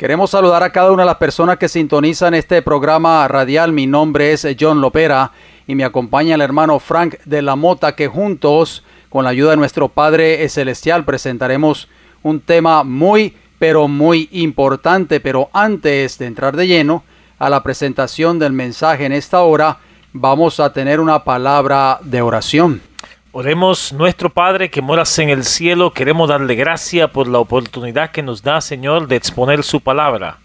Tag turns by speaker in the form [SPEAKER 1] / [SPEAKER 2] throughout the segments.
[SPEAKER 1] Queremos saludar a cada una de las personas que sintonizan este programa radial. Mi nombre es John Lopera y me acompaña el hermano Frank de la Mota, que juntos, con la ayuda de nuestro Padre Celestial, presentaremos un tema muy, pero muy importante. Pero antes de entrar de lleno a la presentación del mensaje en esta hora, vamos a tener una palabra de oración.
[SPEAKER 2] Oremos. Nuestro Padre que moras en el cielo, queremos darle gracias por la oportunidad que nos da, Señor, de exponer su palabra.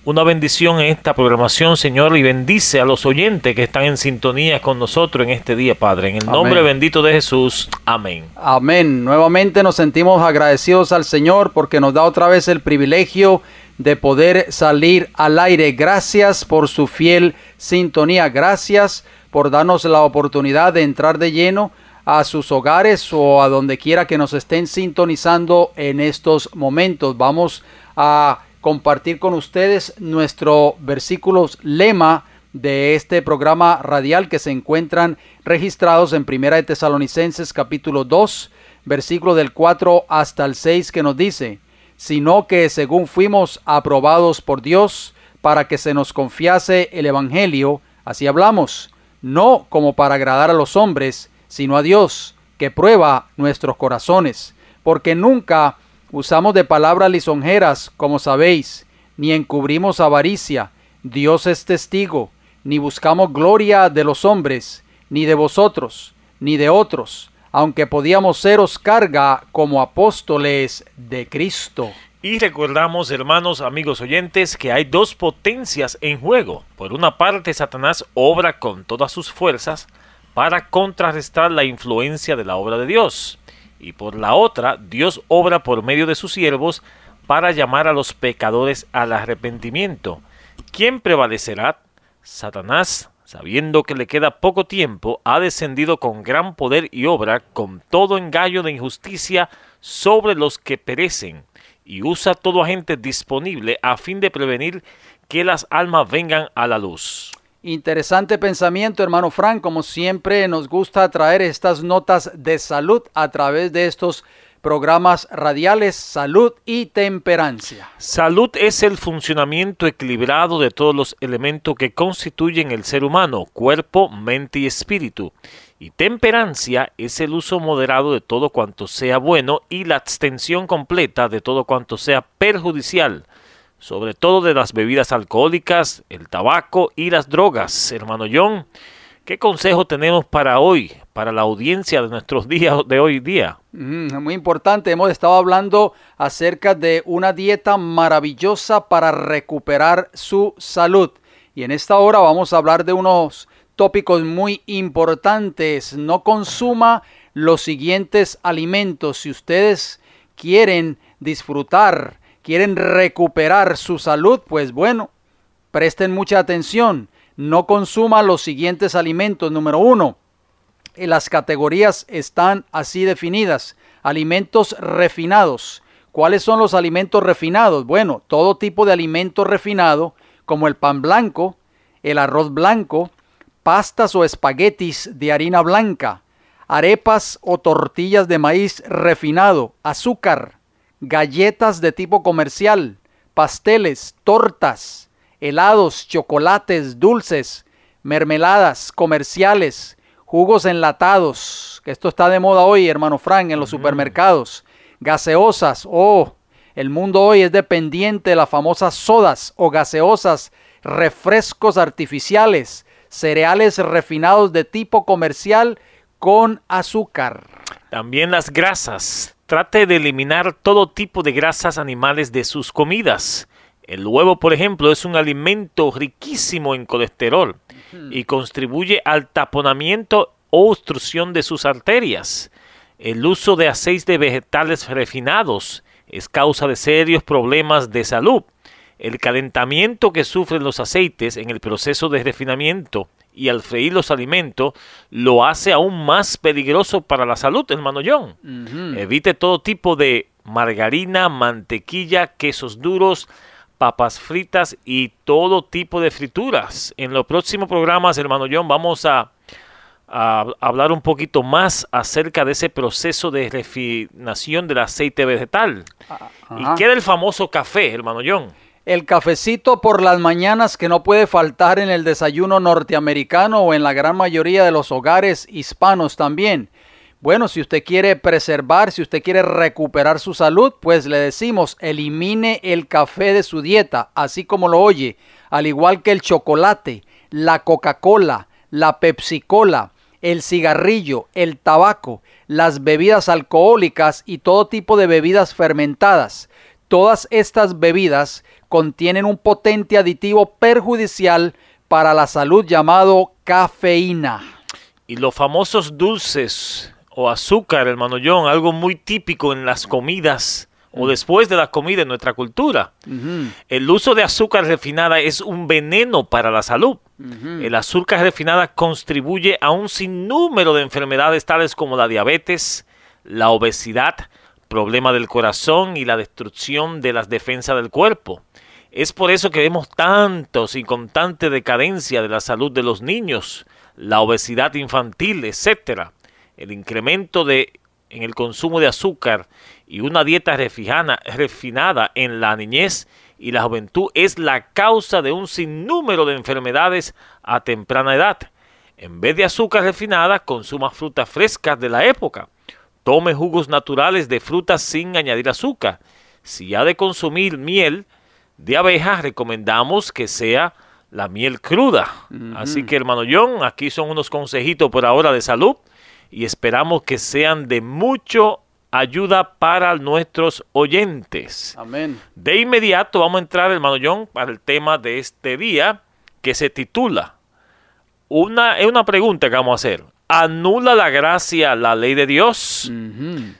[SPEAKER 2] Una bendición en esta programación, Señor, y bendice a los oyentes que están en sintonía con nosotros en este día, Padre. En el nombre bendito de Jesús. Amén.
[SPEAKER 1] Amén. Nuevamente nos sentimos agradecidos al Señor porque nos da otra vez el privilegio de poder salir al aire. Gracias por su fiel sintonía. Gracias por darnos la oportunidad de entrar de lleno a sus hogares o a donde quiera que nos estén sintonizando en estos momentos. Vamos a compartir con ustedes nuestro versículos lema de este programa radial que se encuentran registrados en Primera de Tesalonicenses capítulo 2, versículo del 4 hasta el 6, que nos dice: sino que según fuimos aprobados por Dios para que se nos confiase el evangelio, así hablamos, no como para agradar a los hombres, sino a Dios, que prueba nuestros corazones, porque nunca usamos de palabras lisonjeras, como sabéis, ni encubrimos avaricia. Dios es testigo, ni buscamos gloria de los hombres, ni de vosotros, ni de otros, aunque podíamos seros carga como apóstoles de Cristo.
[SPEAKER 2] Y recordamos, hermanos, amigos oyentes, que hay dos potencias en juego. Por una parte, Satanás obra con todas sus fuerzas para contrarrestar la influencia de la obra de Dios. Y por la otra, Dios obra por medio de sus siervos para llamar a los pecadores al arrepentimiento. ¿Quién prevalecerá? Satanás, sabiendo que le queda poco tiempo, ha descendido con gran poder y obra, con todo engaño de injusticia sobre los que perecen, y usa todo agente disponible a fin de prevenir que las almas vengan a la luz.
[SPEAKER 1] Interesante pensamiento, hermano Frank. Como siempre, nos gusta traer estas notas de salud a través de estos programas radiales. Salud y temperancia.
[SPEAKER 2] Salud es el funcionamiento equilibrado de todos los elementos que constituyen el ser humano, cuerpo, mente y espíritu. Y temperancia es el uso moderado de todo cuanto sea bueno y la abstención completa de todo cuanto sea perjudicial, sobre todo de las bebidas alcohólicas, el tabaco y las drogas. Hermano John, ¿qué consejo tenemos para hoy, para la audiencia de nuestros días de hoy día?
[SPEAKER 1] Muy importante. Hemos estado hablando acerca de una dieta maravillosa para recuperar su salud. Y en esta hora vamos a hablar de unos tópicos muy importantes. No consuma los siguientes alimentos. Si ustedes quieren disfrutar, quieren recuperar su salud, pues bueno, presten mucha atención. No consuma los siguientes alimentos. Número 1, las categorías están así definidas. Alimentos refinados. ¿Cuáles son los alimentos refinados? Bueno, todo tipo de alimento refinado, como el pan blanco, el arroz blanco, pastas o espaguetis de harina blanca, arepas o tortillas de maíz refinado, azúcar, galletas de tipo comercial, pasteles, tortas, helados, chocolates, dulces, mermeladas comerciales, jugos enlatados, que esto está de moda hoy, hermano Frank, en los supermercados, gaseosas. El mundo hoy es dependiente de las famosas sodas o gaseosas, refrescos artificiales, cereales refinados de tipo comercial con azúcar.
[SPEAKER 2] También las grasas. Trate de eliminar todo tipo de grasas animales de sus comidas. El huevo, por ejemplo, es un alimento riquísimo en colesterol y contribuye al taponamiento o obstrucción de sus arterias. El uso de aceites vegetales refinados es causa de serios problemas de salud. El calentamiento que sufren los aceites en el proceso de refinamiento y al freír los alimentos lo hace aún más peligroso para la salud, hermano John. Evite todo tipo de margarina, mantequilla, quesos duros, papas fritas y todo tipo de frituras. En los próximos programas, hermano John, vamos a hablar un poquito más acerca de ese proceso de refinación del aceite vegetal. ¿Y qué del famoso café, hermano John?
[SPEAKER 1] El cafecito por las mañanas que no puede faltar en el desayuno norteamericano o en la gran mayoría de los hogares hispanos también. Bueno, si usted quiere preservar, si usted quiere recuperar su salud, pues le decimos, elimine el café de su dieta, así como lo oye, al igual que el chocolate, la Coca-Cola, la Pepsi-Cola, el cigarrillo, el tabaco, las bebidas alcohólicas y todo tipo de bebidas fermentadas. Todas estas bebidas contienen un potente aditivo perjudicial para la salud llamado cafeína.
[SPEAKER 2] Y los famosos dulces o azúcar, hermano John, algo muy típico en las comidas o después de la comida en nuestra cultura. El uso de azúcar refinada es un veneno para la salud. El azúcar refinada contribuye a un sinnúmero de enfermedades tales como la diabetes, la obesidad, problema del corazón y la destrucción de las defensas del cuerpo. Es por eso que vemos tantos y constante decadencia de la salud de los niños, la obesidad infantil, etcétera. El incremento en el consumo de azúcar y una dieta refinada en la niñez y la juventud es la causa de un sinnúmero de enfermedades a temprana edad. En vez de azúcar refinada, consuma frutas frescas de la época. Tome jugos naturales de frutas sin añadir azúcar. Si ha de consumir miel de abeja, recomendamos que sea la miel cruda. Así que, hermano John, aquí son unos consejitos por ahora de salud y esperamos que sean de mucha ayuda para nuestros oyentes.
[SPEAKER 1] Amén.
[SPEAKER 2] De inmediato vamos a entrar, hermano John, para el tema de este día, que se titula, es una pregunta que vamos a hacer. ¿Anula la gracia la ley de Dios?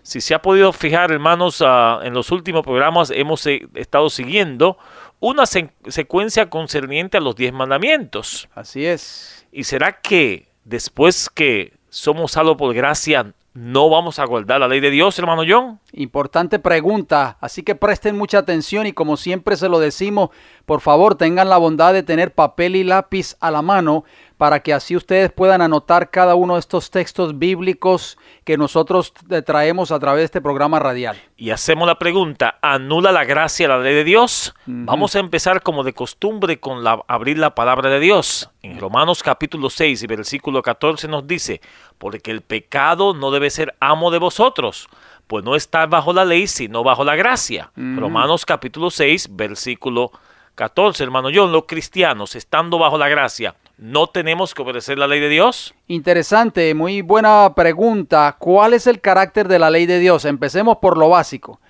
[SPEAKER 2] Si se ha podido fijar, hermanos, en los últimos programas hemos estado siguiendo una secuencia concerniente a los 10 mandamientos.
[SPEAKER 1] Así es.
[SPEAKER 2] ¿Y será que después que somos salvos por gracia, no vamos a guardar la ley de Dios, hermano John?
[SPEAKER 1] Importante pregunta, así que presten mucha atención y como siempre se lo decimos, por favor tengan la bondad de tener papel y lápiz a la mano para que así ustedes puedan anotar cada uno de estos textos bíblicos que nosotros traemos a través de este programa radial.
[SPEAKER 2] Y hacemos la pregunta, ¿anula la gracia la ley de Dios? Vamos a empezar como de costumbre con abrir la palabra de Dios. En Romanos capítulo 6 y versículo 14 nos dice, porque el pecado no debe ser amo de vosotros, pues no está bajo la ley, sino bajo la gracia. Romanos capítulo 6, versículo 14, hermano John, los cristianos, estando bajo la gracia, ¿no tenemos que obedecer la ley de Dios?
[SPEAKER 1] Interesante, muy buena pregunta. ¿Cuál es el carácter de la ley de Dios? Empecemos por lo básico.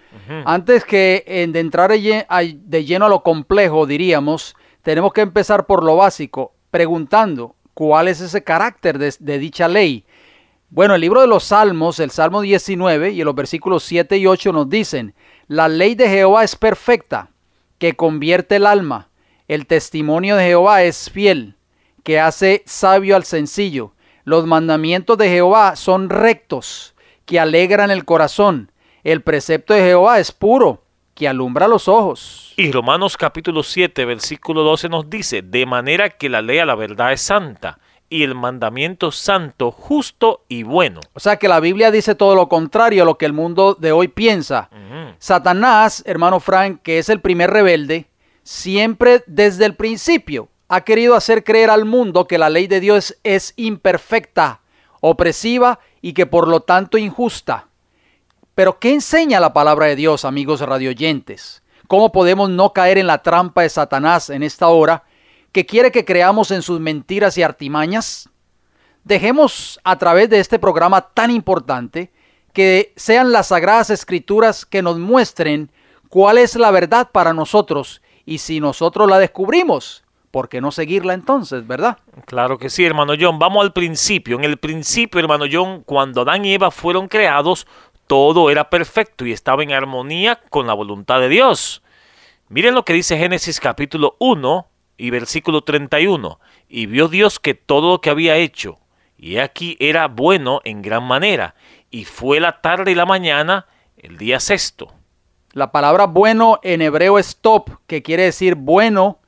[SPEAKER 1] Antes que de entrar de lleno a lo complejo, diríamos, tenemos que empezar por lo básico, preguntando, ¿cuál es ese carácter de dicha ley? Bueno, el libro de los Salmos, el Salmo 19 y los versículos 7 y 8 nos dicen, la ley de Jehová es perfecta, que convierte el alma. El testimonio de Jehová es fiel, que hace sabio al sencillo. Los mandamientos de Jehová son rectos, que alegran el corazón. El precepto de Jehová es puro, que alumbra los ojos.
[SPEAKER 2] Y Romanos capítulo 7, versículo 12 nos dice, de manera que la ley a la verdad es santa, y el mandamiento santo, justo y bueno.
[SPEAKER 1] O sea que la Biblia dice todo lo contrario a lo que el mundo de hoy piensa. Satanás, hermano Frank, que es el primer rebelde, siempre desde el principio ha querido hacer creer al mundo que la ley de Dios es imperfecta, opresiva y que por lo tanto injusta. Pero ¿qué enseña la palabra de Dios, amigos radioyentes? ¿Cómo podemos no caer en la trampa de Satanás en esta hora, que quiere que creamos en sus mentiras y artimañas? Dejemos a través de este programa tan importante que sean las Sagradas Escrituras que nos muestren cuál es la verdad para nosotros y si nosotros la descubrimos, ¿por qué no seguirla entonces, verdad?
[SPEAKER 2] Claro que sí, hermano John. Vamos al principio. En el principio, hermano John, cuando Adán y Eva fueron creados, todo era perfecto y estaba en armonía con la voluntad de Dios. Miren lo que dice Génesis capítulo 1 y versículo 31. Y vio Dios que todo lo que había hecho, y aquí era bueno en gran manera, y fue la tarde y la mañana el día sexto.
[SPEAKER 1] La palabra bueno en hebreo es top, que quiere decir bueno,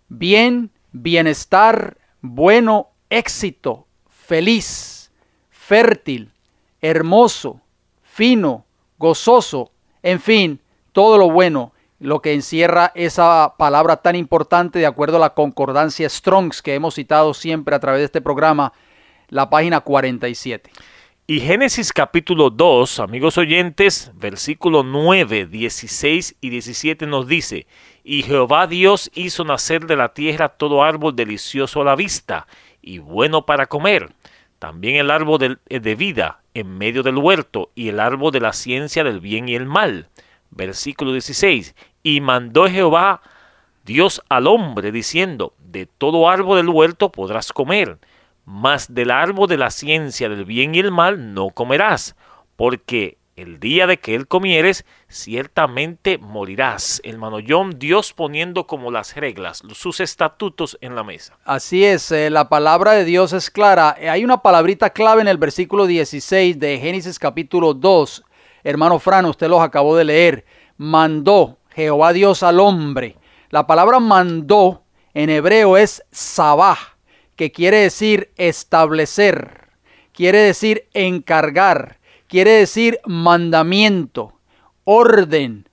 [SPEAKER 1] bien, bienestar, bueno, éxito, feliz, fértil, hermoso, fino, gozoso, en fin, todo lo bueno. lo que encierra esa palabra tan importante de acuerdo a la concordancia Strong's que hemos citado siempre a través de este programa, la página 47.
[SPEAKER 2] Y Génesis capítulo 2, amigos oyentes, versículo 9, 16 y 17 nos dice: Y Jehová Dios hizo nacer de la tierra todo árbol delicioso a la vista y bueno para comer, también el árbol de vida en medio del huerto y el árbol de la ciencia del bien y el mal. Versículo 16: Y mandó Jehová Dios al hombre diciendo: De todo árbol del huerto podrás comer, mas del árbol de la ciencia del bien y el mal no comerás, porque el día de que él comieres, ciertamente morirás. Hermano John, Dios poniendo como las reglas, sus estatutos en la mesa.
[SPEAKER 1] Así es, la palabra de Dios es clara. Hay una palabrita clave en el versículo 16 de Génesis capítulo 2. Hermano Fran, usted los acabó de leer. Mandó Jehová Dios al hombre. La palabra mandó en hebreo es sabah, que quiere decir establecer, quiere decir encargar, quiere decir mandamiento, orden,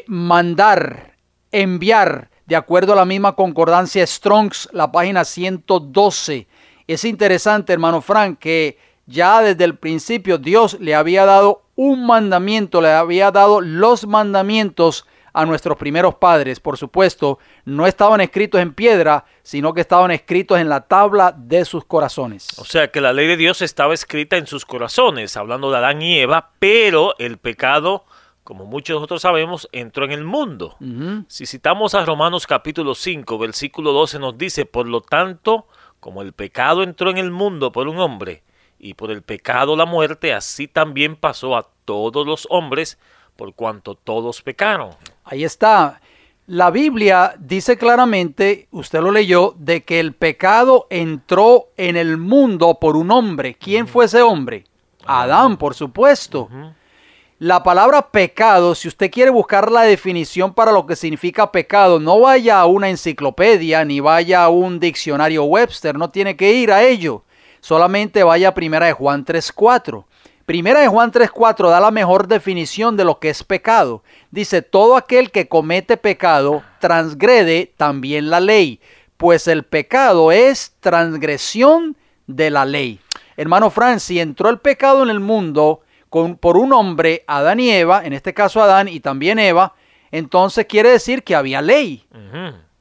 [SPEAKER 1] mandar, enviar, de acuerdo a la misma concordancia Strong's, la página 112. Es interesante, hermano Frank, que ya desde el principio Dios le había dado un mandamiento, le había dado los mandamientos a nuestros primeros padres. Por supuesto, no estaban escritos en piedra, sino que estaban escritos en la tabla de sus corazones.
[SPEAKER 2] O sea que la ley de Dios estaba escrita en sus corazones, hablando de Adán y Eva, pero el pecado, como muchos de nosotros sabemos, entró en el mundo. Si citamos a Romanos capítulo 5, versículo 12, nos dice: Por lo tanto, como el pecado entró en el mundo por un hombre, y por el pecado la muerte, así también pasó a todos los hombres, por cuanto todos pecaron.
[SPEAKER 1] Ahí está. La Biblia dice claramente, usted lo leyó, de que el pecado entró en el mundo por un hombre. ¿Quién fue ese hombre? Adán, por supuesto. La palabra pecado, si usted quiere buscar la definición para lo que significa pecado, no vaya a una enciclopedia ni vaya a un diccionario Webster, no tiene que ir a ello. Solamente vaya a 1 Juan 3:4. 1 Juan 3:4 da la mejor definición de lo que es pecado. Dice: todo aquel que comete pecado transgrede también la ley, pues el pecado es transgresión de la ley. Hermano Frank, si entró el pecado en el mundo por un hombre, Adán y Eva, en este caso Adán y también Eva, entonces quiere decir que había ley.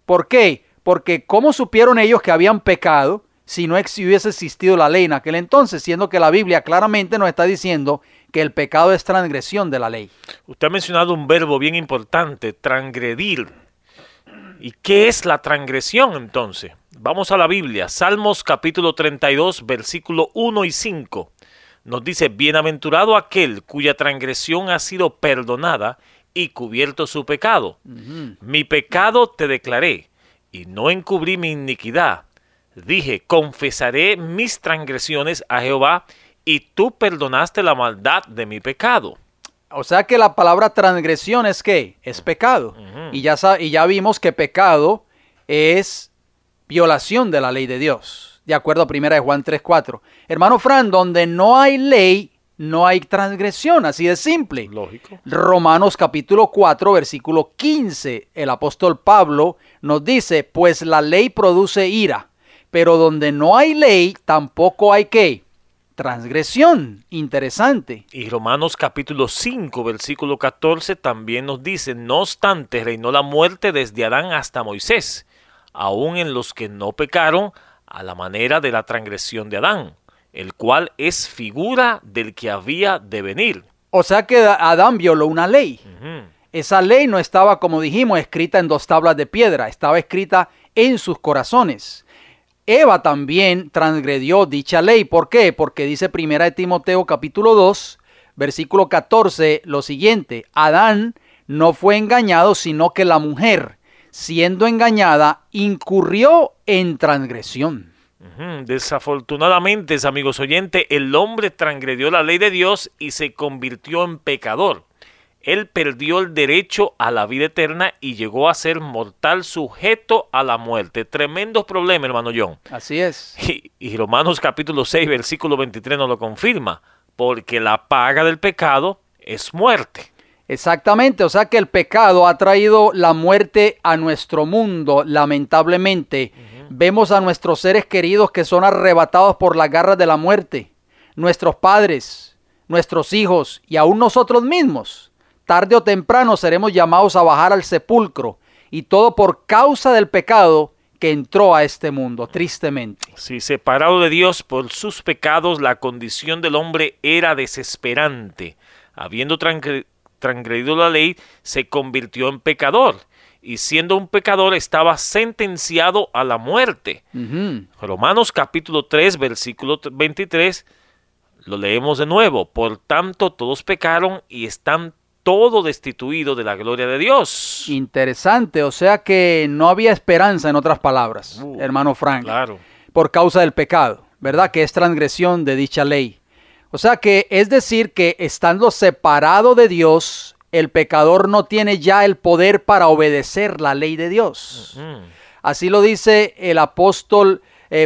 [SPEAKER 1] ¿Por qué? Porque ¿cómo supieron ellos que habían pecado si no hubiese existido la ley en aquel entonces? Siendo que la Biblia claramente nos está diciendo que el pecado es transgresión de la ley.
[SPEAKER 2] Usted ha mencionado un verbo bien importante: transgredir. ¿Y qué es la transgresión entonces? Vamos a la Biblia, Salmos capítulo 32, versículo 1 y 5. Nos dice: Bienaventurado aquel cuya transgresión ha sido perdonada y cubierto su pecado. Mi pecado te declaré y no encubrí mi iniquidad. Dije: confesaré mis transgresiones a Jehová, y tú perdonaste la maldad de mi pecado.
[SPEAKER 1] O sea que la palabra transgresión es ¿qué? Es pecado. Y ya vimos que pecado es violación de la ley de Dios, de acuerdo a 1 Juan 3:4. Hermano Fran, donde no hay ley, no hay transgresión, así de simple.
[SPEAKER 2] Lógico.
[SPEAKER 1] Romanos capítulo 4, versículo 15, el apóstol Pablo nos dice: pues la ley produce ira, pero donde no hay ley, tampoco hay ¿qué? Transgresión. Interesante.
[SPEAKER 2] Y Romanos capítulo 5, versículo 14 también nos dice: no obstante, reinó la muerte desde Adán hasta Moisés, aun en los que no pecaron, a la manera de la transgresión de Adán, el cual es figura del que había de venir.
[SPEAKER 1] O sea que Adán violó una ley. Esa ley no estaba, como dijimos, escrita en 2 tablas de piedra, estaba escrita en sus corazones. Eva también transgredió dicha ley. ¿Por qué? Porque dice 1 Timoteo capítulo 2, versículo 14, lo siguiente: Adán no fue engañado, sino que la mujer, siendo engañada, incurrió en transgresión.
[SPEAKER 2] Desafortunadamente, amigos oyentes, el hombre transgredió la ley de Dios y se convirtió en pecador. Él perdió el derecho a la vida eterna y llegó a ser mortal, sujeto a la muerte. Tremendo problema, hermano John.
[SPEAKER 1] Así es.
[SPEAKER 2] Y Romanos capítulo 6, versículo 23 nos lo confirma: porque la paga del pecado es muerte.
[SPEAKER 1] Exactamente, o sea que el pecado ha traído la muerte a nuestro mundo, lamentablemente. Vemos a nuestros seres queridos que son arrebatados por las garras de la muerte, nuestros padres, nuestros hijos y aún nosotros mismos. Tarde o temprano seremos llamados a bajar al sepulcro, y todo por causa del pecado que entró a este mundo, tristemente.
[SPEAKER 2] Sí, separado de Dios por sus pecados, la condición del hombre era desesperante. Habiendo transgredido la ley, se convirtió en pecador, y siendo un pecador estaba sentenciado a la muerte. Romanos capítulo 3, versículo 23, lo leemos de nuevo. Por tanto, todos pecaron y están todo destituido de la gloria de Dios.
[SPEAKER 1] Interesante, o sea que no había esperanza, en otras palabras, hermano Frank,
[SPEAKER 2] claro,
[SPEAKER 1] por causa del pecado, ¿verdad? Que es transgresión de dicha ley. O sea que es decir que estando separado de Dios, el pecador no tiene ya el poder para obedecer la ley de Dios. Así lo dice el apóstol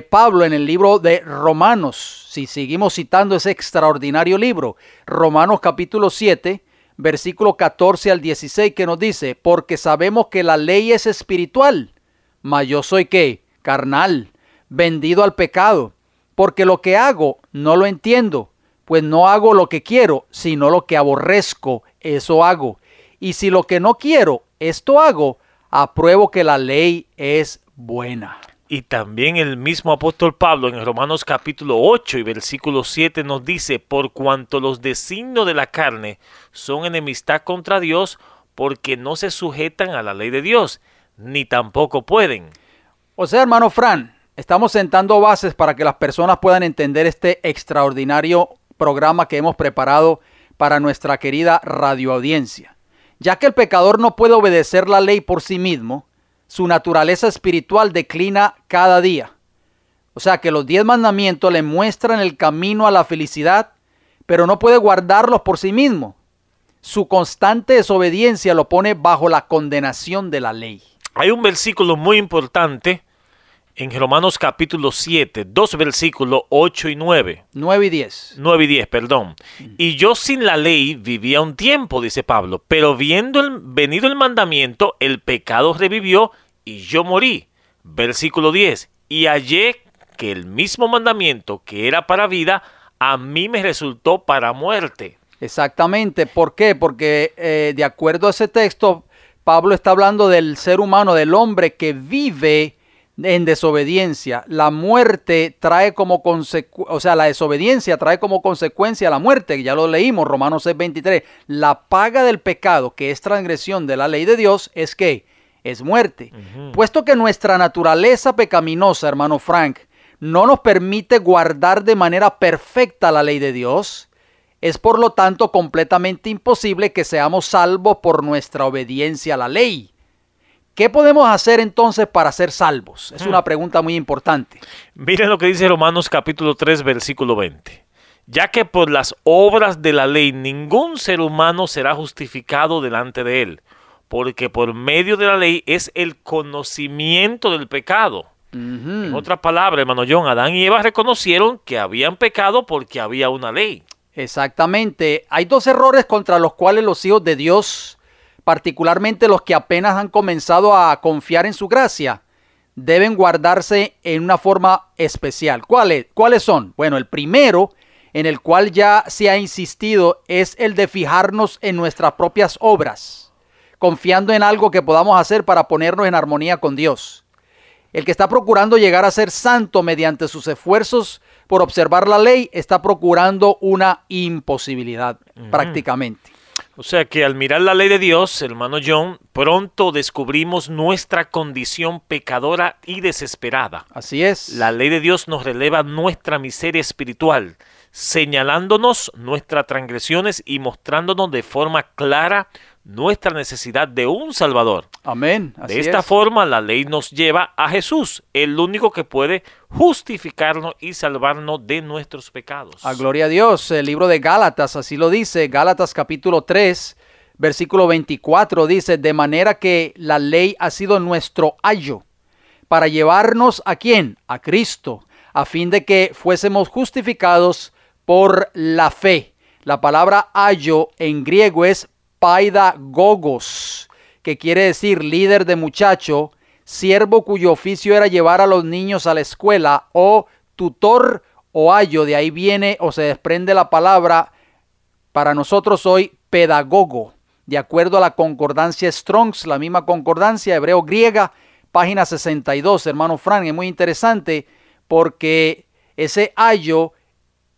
[SPEAKER 1] Pablo en el libro de Romanos. Si seguimos citando ese extraordinario libro, Romanos capítulo 7, versículo 14 al 16, que nos dice: porque sabemos que la ley es espiritual, mas yo soy ¿qué? Carnal, vendido al pecado, porque lo que hago no lo entiendo, pues no hago lo que quiero, sino lo que aborrezco, eso hago. Y si lo que no quiero, esto hago, apruebo que la ley es buena.
[SPEAKER 2] Y también el mismo apóstol Pablo en Romanos capítulo 8 y versículo 7 nos dice: por cuanto los designios de la carne son enemistad contra Dios, porque no se sujetan a la ley de Dios, ni tampoco pueden.
[SPEAKER 1] O sea, hermano Fran, estamos sentando bases para que las personas puedan entender este extraordinario programa que hemos preparado para nuestra querida radioaudiencia. Ya que el pecador no puede obedecer la ley por sí mismo, su naturaleza espiritual declina cada día. O sea que los 10 mandamientos le muestran el camino a la felicidad, pero no puede guardarlos por sí mismo. Su constante desobediencia lo pone bajo la condenación de la ley.
[SPEAKER 2] Hay un versículo muy importante en Romanos capítulo 7, dos versículos 8 y 9.
[SPEAKER 1] 9 y 10.
[SPEAKER 2] 9 y 10, perdón. Y yo sin la ley vivía un tiempo, dice Pablo, pero venido el mandamiento, el pecado revivió y yo morí. Versículo 10. Y hallé que el mismo mandamiento que era para vida, a mí me resultó para muerte.
[SPEAKER 1] Exactamente. ¿Por qué? Porque de acuerdo a ese texto, Pablo está hablando del ser humano, del hombre que vive en desobediencia. La muerte trae como consecuencia, o sea, la desobediencia trae como consecuencia la muerte. Ya lo leímos, Romanos 6:23. La paga del pecado, que es transgresión de la ley de Dios, es ¿qué? Es muerte. Puesto que nuestra naturaleza pecaminosa, hermano Frank, no nos permite guardar de manera perfecta la ley de Dios, es por lo tanto completamente imposible que seamos salvos por nuestra obediencia a la ley. ¿Qué podemos hacer entonces para ser salvos? Es una pregunta muy importante.
[SPEAKER 2] Miren lo que dice Romanos capítulo 3, versículo 20. Ya que por las obras de la ley ningún ser humano será justificado delante de él, porque por medio de la ley es el conocimiento del pecado. En otras palabras, hermano John, Adán y Eva reconocieron que habían pecado porque había una ley.
[SPEAKER 1] Exactamente. Hay dos errores contra los cuales los hijos de Dios, particularmente los que apenas han comenzado a confiar en su gracia, deben guardarse en una forma especial. ¿Cuáles son? Bueno, el primero, en el cual ya se ha insistido, es el de fijarnos en nuestras propias obras, confiando en algo que podamos hacer para ponernos en armonía con Dios. El que está procurando llegar a ser santo mediante sus esfuerzos por observar la ley, está procurando una imposibilidad prácticamente.
[SPEAKER 2] O sea que al mirar la ley de Dios, hermano John, pronto descubrimos nuestra condición pecadora y desesperada.
[SPEAKER 1] Así es.
[SPEAKER 2] La ley de Dios nos releva nuestra miseria espiritual, señalándonos nuestras transgresiones y mostrándonos de forma clara nuestra necesidad de un Salvador.
[SPEAKER 1] Amén. Así
[SPEAKER 2] de esta forma, la ley nos lleva a Jesús, el único que puede justificarnos y salvarnos de nuestros pecados.
[SPEAKER 1] A gloria a Dios. El libro de Gálatas así lo dice. Gálatas capítulo 3, versículo 24 dice: de manera que la ley ha sido nuestro ayo para llevarnos ¿a quién? A Cristo, a fin de que fuésemos justificados por la fe. La palabra ayo en griego es paidagogos, que quiere decir líder de muchacho, siervo cuyo oficio era llevar a los niños a la escuela, o tutor o ayo. De ahí viene o se desprende la palabra para nosotros hoy pedagogo, de acuerdo a la concordancia Strong's, la misma concordancia hebreo-griega, página 62, hermano Frank. Es muy interesante porque ese ayo,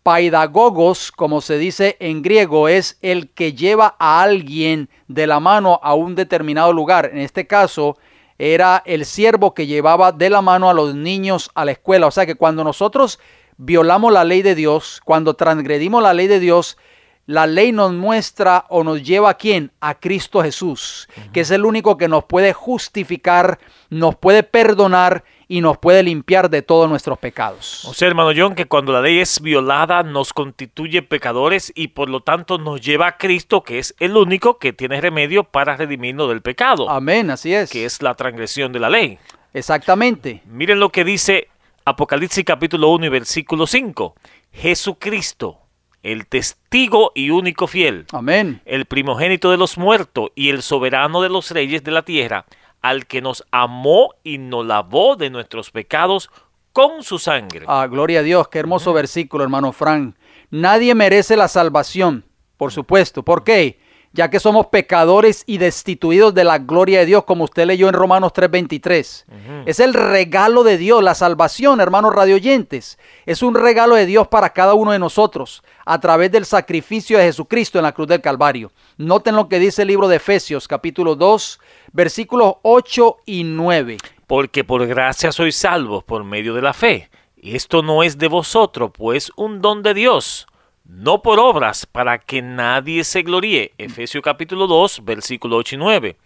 [SPEAKER 1] paidagogos, como se dice en griego, es el que lleva a alguien de la mano a un determinado lugar. En este caso, era el siervo que llevaba de la mano a los niños a la escuela. O sea que cuando nosotros violamos la ley de Dios, cuando transgredimos la ley de Dios, la ley nos muestra o nos lleva ¿a quién? A Cristo Jesús, que es el único que nos puede justificar, nos puede perdonar y nos puede limpiar de todos nuestros pecados.
[SPEAKER 2] O sea, hermano John, que cuando la ley es violada nos constituye pecadores y por lo tanto nos lleva a Cristo, que es el único que tiene remedio para redimirnos del pecado.
[SPEAKER 1] Amén, así es.
[SPEAKER 2] Que es la transgresión de la ley.
[SPEAKER 1] Exactamente.
[SPEAKER 2] Miren lo que dice Apocalipsis capítulo 1 y versículo 5. Jesucristo, el testigo y único fiel.
[SPEAKER 1] Amén.
[SPEAKER 2] El primogénito de los muertos y el soberano de los reyes de la tierra, al que nos amó y nos lavó de nuestros pecados con su sangre.
[SPEAKER 1] Gloria a Dios, qué hermoso versículo, hermano Frank. Nadie merece la salvación, por supuesto. ¿Por qué? Ya que somos pecadores y destituidos de la gloria de Dios, como usted leyó en Romanos 3:23. Es el regalo de Dios, la salvación, hermanos radioyentes. Es un regalo de Dios para cada uno de nosotros, a través del sacrificio de Jesucristo en la cruz del Calvario. Noten lo que dice el libro de Efesios, capítulo 2, versículos 8 y 9.
[SPEAKER 2] Porque por gracia sois salvos por medio de la fe. Y esto no es de vosotros, pues un don de Dios, no por obras, para que nadie se gloríe. Efesios capítulo 2, versículo 8 y 9.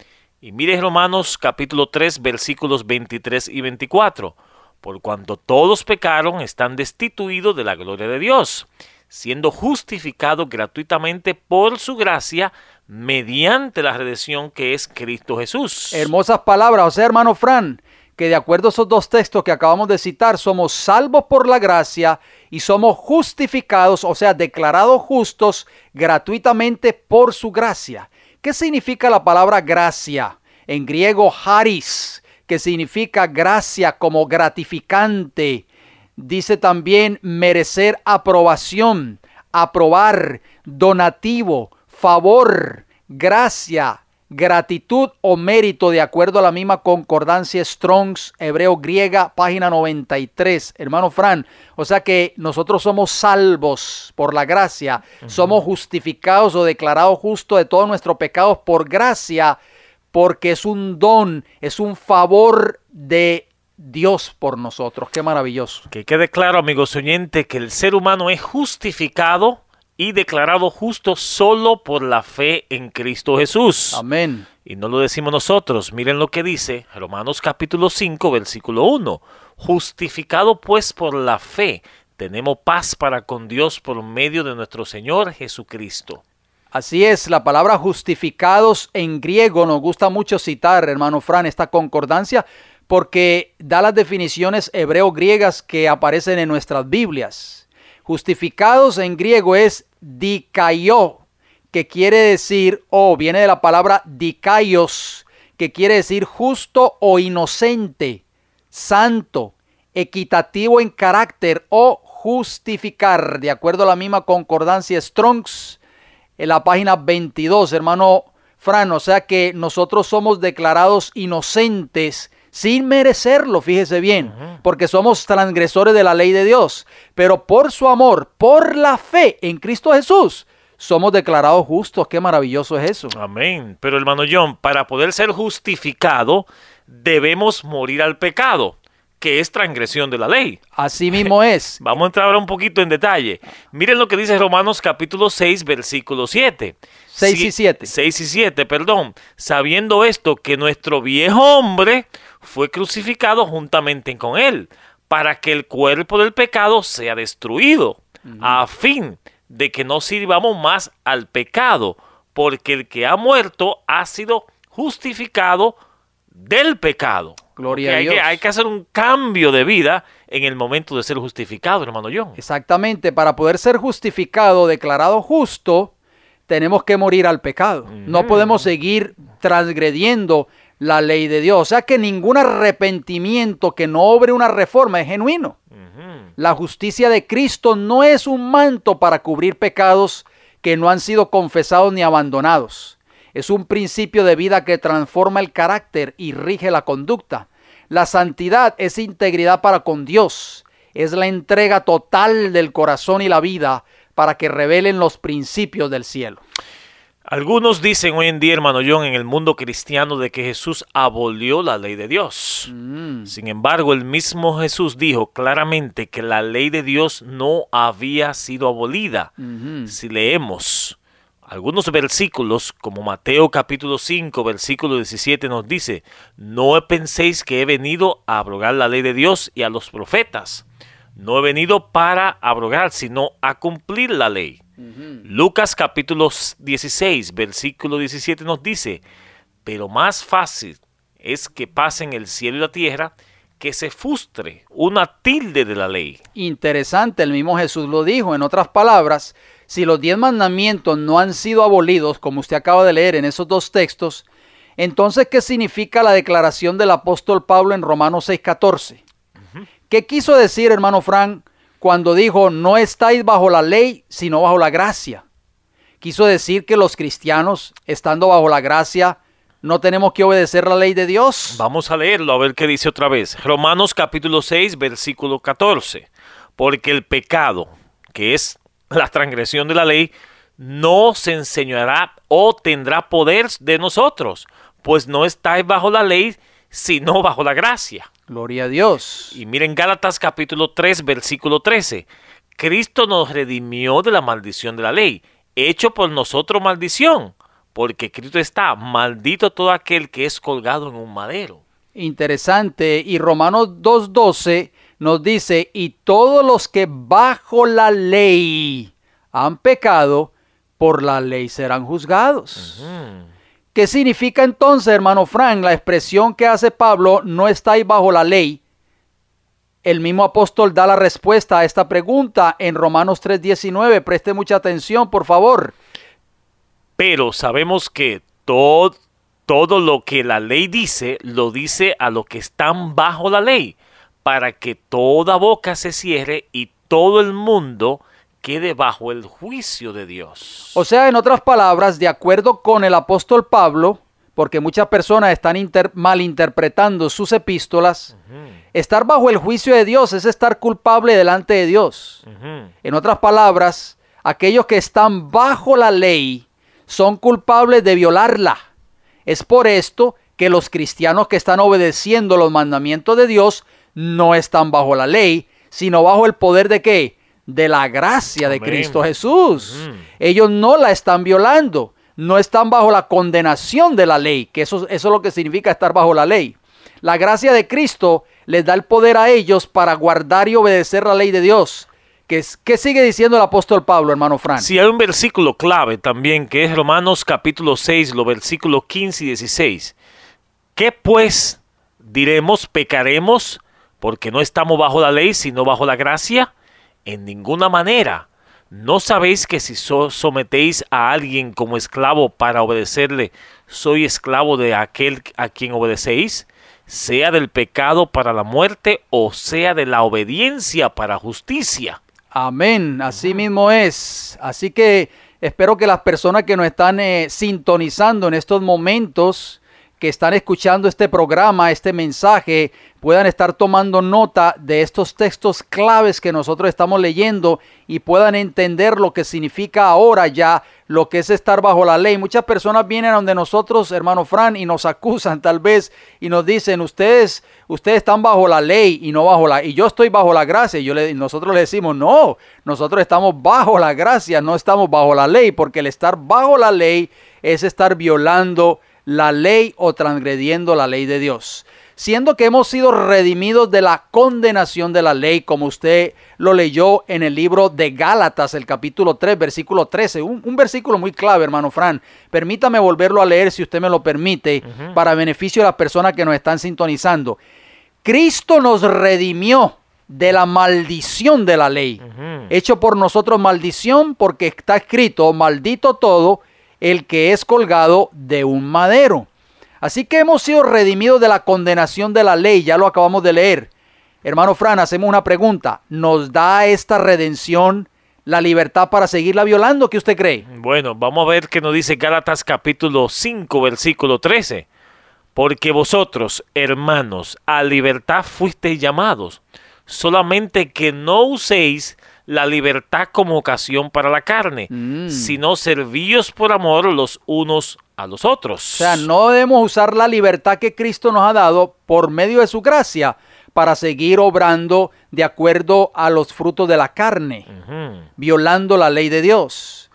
[SPEAKER 2] Y mire Romanos capítulo 3, versículos 23 y 24. Por cuanto todos pecaron, están destituidos de la gloria de Dios, siendo justificados gratuitamente por su gracia, mediante la redención que es Cristo Jesús.
[SPEAKER 1] Hermosas palabras. O sea, hermano Fran, que de acuerdo a esos dos textos que acabamos de citar, somos salvos por la gracia y somos justificados, o sea, declarados justos gratuitamente por su gracia. ¿Qué significa la palabra gracia? En griego, charis, que significa gracia como gratificante. Dice también merecer aprobación, aprobar, donativo, favor, gracia, gratitud o mérito, de acuerdo a la misma concordancia Strong's hebreo-griega, página 93, hermano Fran. O sea que nosotros somos salvos por la gracia, somos justificados o declarados justos de todos nuestros pecados por gracia, porque es un don, es un favor de Dios por nosotros. Qué maravilloso.
[SPEAKER 2] Que quede claro, amigos oyentes, que el ser humano es justificado y declarado justo solo por la fe en Cristo Jesús.
[SPEAKER 1] Amén.
[SPEAKER 2] Y no lo decimos nosotros. Miren lo que dice Romanos capítulo 5, versículo 1. Justificado pues por la fe, tenemos paz para con Dios por medio de nuestro Señor Jesucristo.
[SPEAKER 1] Así es, la palabra justificados en griego nos gusta mucho citar, hermano Fran, esta concordancia, porque da las definiciones hebreo-griegas que aparecen en nuestras Biblias. Justificados en griego es dikaio, que quiere decir, o viene de la palabra dikaios, que quiere decir justo o inocente, santo, equitativo en carácter o justificar, de acuerdo a la misma concordancia Strong's, en la página 22, hermano Fran. O sea que nosotros somos declarados inocentes sin merecerlo, fíjese bien, porque somos transgresores de la ley de Dios, pero por su amor, por la fe en Cristo Jesús, somos declarados justos. Qué maravilloso es eso.
[SPEAKER 2] Amén. Pero hermano John, para poder ser justificado, debemos morir al pecado, que es transgresión de la ley.
[SPEAKER 1] Así mismo es.
[SPEAKER 2] Vamos a entrar ahora un poquito en detalle. Miren lo que dice Romanos capítulo 6, versículo 7.
[SPEAKER 1] 6 y 7.
[SPEAKER 2] 6 y 7, perdón. Sabiendo esto, que nuestro viejo hombre fue crucificado juntamente con él, para que el cuerpo del pecado sea destruido, a fin de que no sirvamos más al pecado, porque el que ha muerto ha sido justificado del pecado.
[SPEAKER 1] Gloria a Dios.
[SPEAKER 2] Hay que hacer un cambio de vida en el momento de ser justificado, hermano John.
[SPEAKER 1] Exactamente, para poder ser justificado, declarado justo, tenemos que morir al pecado. No podemos seguir transgrediendo la ley de Dios. O sea que ningún arrepentimiento que no obre una reforma es genuino. La justicia de Cristo no es un manto para cubrir pecados que no han sido confesados ni abandonados. Es un principio de vida que transforma el carácter y rige la conducta. La santidad es integridad para con Dios. Es la entrega total del corazón y la vida para que revelen los principios del cielo.
[SPEAKER 2] Algunos dicen hoy en día, hermano John, en el mundo cristiano, de que Jesús abolió la ley de Dios. Sin embargo, el mismo Jesús dijo claramente que la ley de Dios no había sido abolida. Si leemos algunos versículos, como Mateo capítulo 5, versículo 17 nos dice: no penséis que he venido a abrogar la ley de Dios y a los profetas. No he venido para abrogar, sino a cumplir la ley. Lucas capítulo 16, versículo 17 nos dice: pero más fácil es que pasen el cielo y la tierra que se frustre una tilde de la ley.
[SPEAKER 1] Interesante, el mismo Jesús lo dijo. En otras palabras, si los 10 mandamientos no han sido abolidos, como usted acaba de leer en esos dos textos, entonces, ¿qué significa la declaración del apóstol Pablo en Romanos 6:14? ¿Qué quiso decir, hermano Frank, cuando dijo, no estáis bajo la ley, sino bajo la gracia? Quiso decir que los cristianos, estando bajo la gracia, no tenemos que obedecer la ley de Dios.
[SPEAKER 2] Vamos a leerlo, a ver qué dice otra vez. Romanos capítulo 6, versículo 14. Porque el pecado, que es la transgresión de la ley, no se enseñará o tendrá poder de nosotros, pues no estáis bajo la ley, sino bajo la gracia.
[SPEAKER 1] Gloria a Dios.
[SPEAKER 2] Y miren Gálatas capítulo 3, versículo 13. Cristo nos redimió de la maldición de la ley, hecho por nosotros maldición, porque Cristo está maldito todo aquel que es colgado en un madero.
[SPEAKER 1] Interesante. Y Romanos 2:12 nos dice, y todos los que bajo la ley han pecado, por la ley serán juzgados. ¿Qué significa entonces, hermano Frank, la expresión que hace Pablo, no estáis bajo la ley? El mismo apóstol da la respuesta a esta pregunta en Romanos 3:19. Preste mucha atención, por favor.
[SPEAKER 2] Pero sabemos que todo lo que la ley dice, lo dice a los que están bajo la ley, para que toda boca se cierre y todo el mundo quede bajo el juicio de Dios.
[SPEAKER 1] O sea, en otras palabras, de acuerdo con el apóstol Pablo, porque muchas personas están malinterpretando sus epístolas, estar bajo el juicio de Dios es estar culpable delante de Dios. En otras palabras, aquellos que están bajo la ley son culpables de violarla. Es por esto que los cristianos que están obedeciendo los mandamientos de Dios no están bajo la ley, sino bajo el poder ¿de qué? De la gracia de Cristo Jesús. Ellos no la están violando, no están bajo la condenación de la ley, que eso es lo que significa estar bajo la ley. La gracia de Cristo les da el poder a ellos para guardar y obedecer la ley de Dios. ¿Qué sigue diciendo el apóstol Pablo, hermano Fran?
[SPEAKER 2] Sí, hay un versículo clave también, que es Romanos capítulo 6, los versículos 15 y 16. ¿Qué pues diremos? ¿Pecaremos porque no estamos bajo la ley, sino bajo la gracia? En ninguna manera. ¿No sabéis que si sometéis a alguien como esclavo para obedecerle, soy esclavo de aquel a quien obedecéis? Sea del pecado para la muerte o sea de la obediencia para justicia.
[SPEAKER 1] Amén, así mismo es. Así que espero que las personas que nos están sintonizando en estos momentos, que están escuchando este programa, este mensaje, puedan estar tomando nota de estos textos claves que nosotros estamos leyendo y puedan entender lo que significa ahora ya lo que es estar bajo la ley. Muchas personas vienen a donde nosotros, hermano Fran, y nos acusan tal vez y nos dicen, ustedes están bajo la ley y no bajo la, y yo estoy bajo la gracia. Y nosotros le decimos, no, nosotros estamos bajo la gracia, no estamos bajo la ley, porque el estar bajo la ley es estar violando la ley o transgrediendo la ley de Dios. Siendo que hemos sido redimidos de la condenación de la ley, como usted lo leyó en el libro de Gálatas, el capítulo 3, versículo 13. Un versículo muy clave, hermano Fran. Permítame volverlo a leer, si usted me lo permite, para beneficio de las personas que nos están sintonizando. Cristo nos redimió de la maldición de la ley. Hecho por nosotros maldición, porque está escrito, maldito todo el que es colgado de un madero. Así que hemos sido redimidos de la condenación de la ley, ya lo acabamos de leer. Hermano Fran, hacemos una pregunta. ¿Nos da esta redención la libertad para seguirla violando? ¿Qué usted cree?
[SPEAKER 2] Bueno, vamos a ver qué nos dice Gálatas capítulo 5, versículo 13. Porque vosotros, hermanos, a libertad fuisteis llamados, solamente que no uséis la libertad como ocasión para la carne, sino servíos por amor los unos a los otros.
[SPEAKER 1] O sea, no debemos usar la libertad que Cristo nos ha dado por medio de su gracia para seguir obrando de acuerdo a los frutos de la carne, violando la ley de Dios.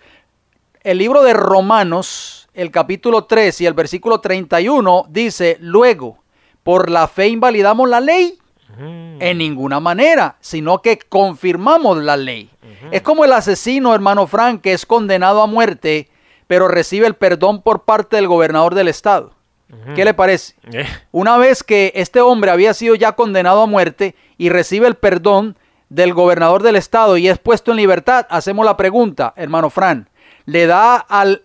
[SPEAKER 1] El libro de Romanos, el capítulo 3 y el versículo 31 dice, luego, ¿por la fe invalidamos la ley? En ninguna manera, sino que confirmamos la ley. Es como el asesino, hermano Frank, que es condenado a muerte, pero recibe el perdón por parte del gobernador del estado. ¿Qué le parece? Una vez que este hombre había sido ya condenado a muerte y recibe el perdón del gobernador del estado y es puesto en libertad, hacemos la pregunta, hermano Fran, le da al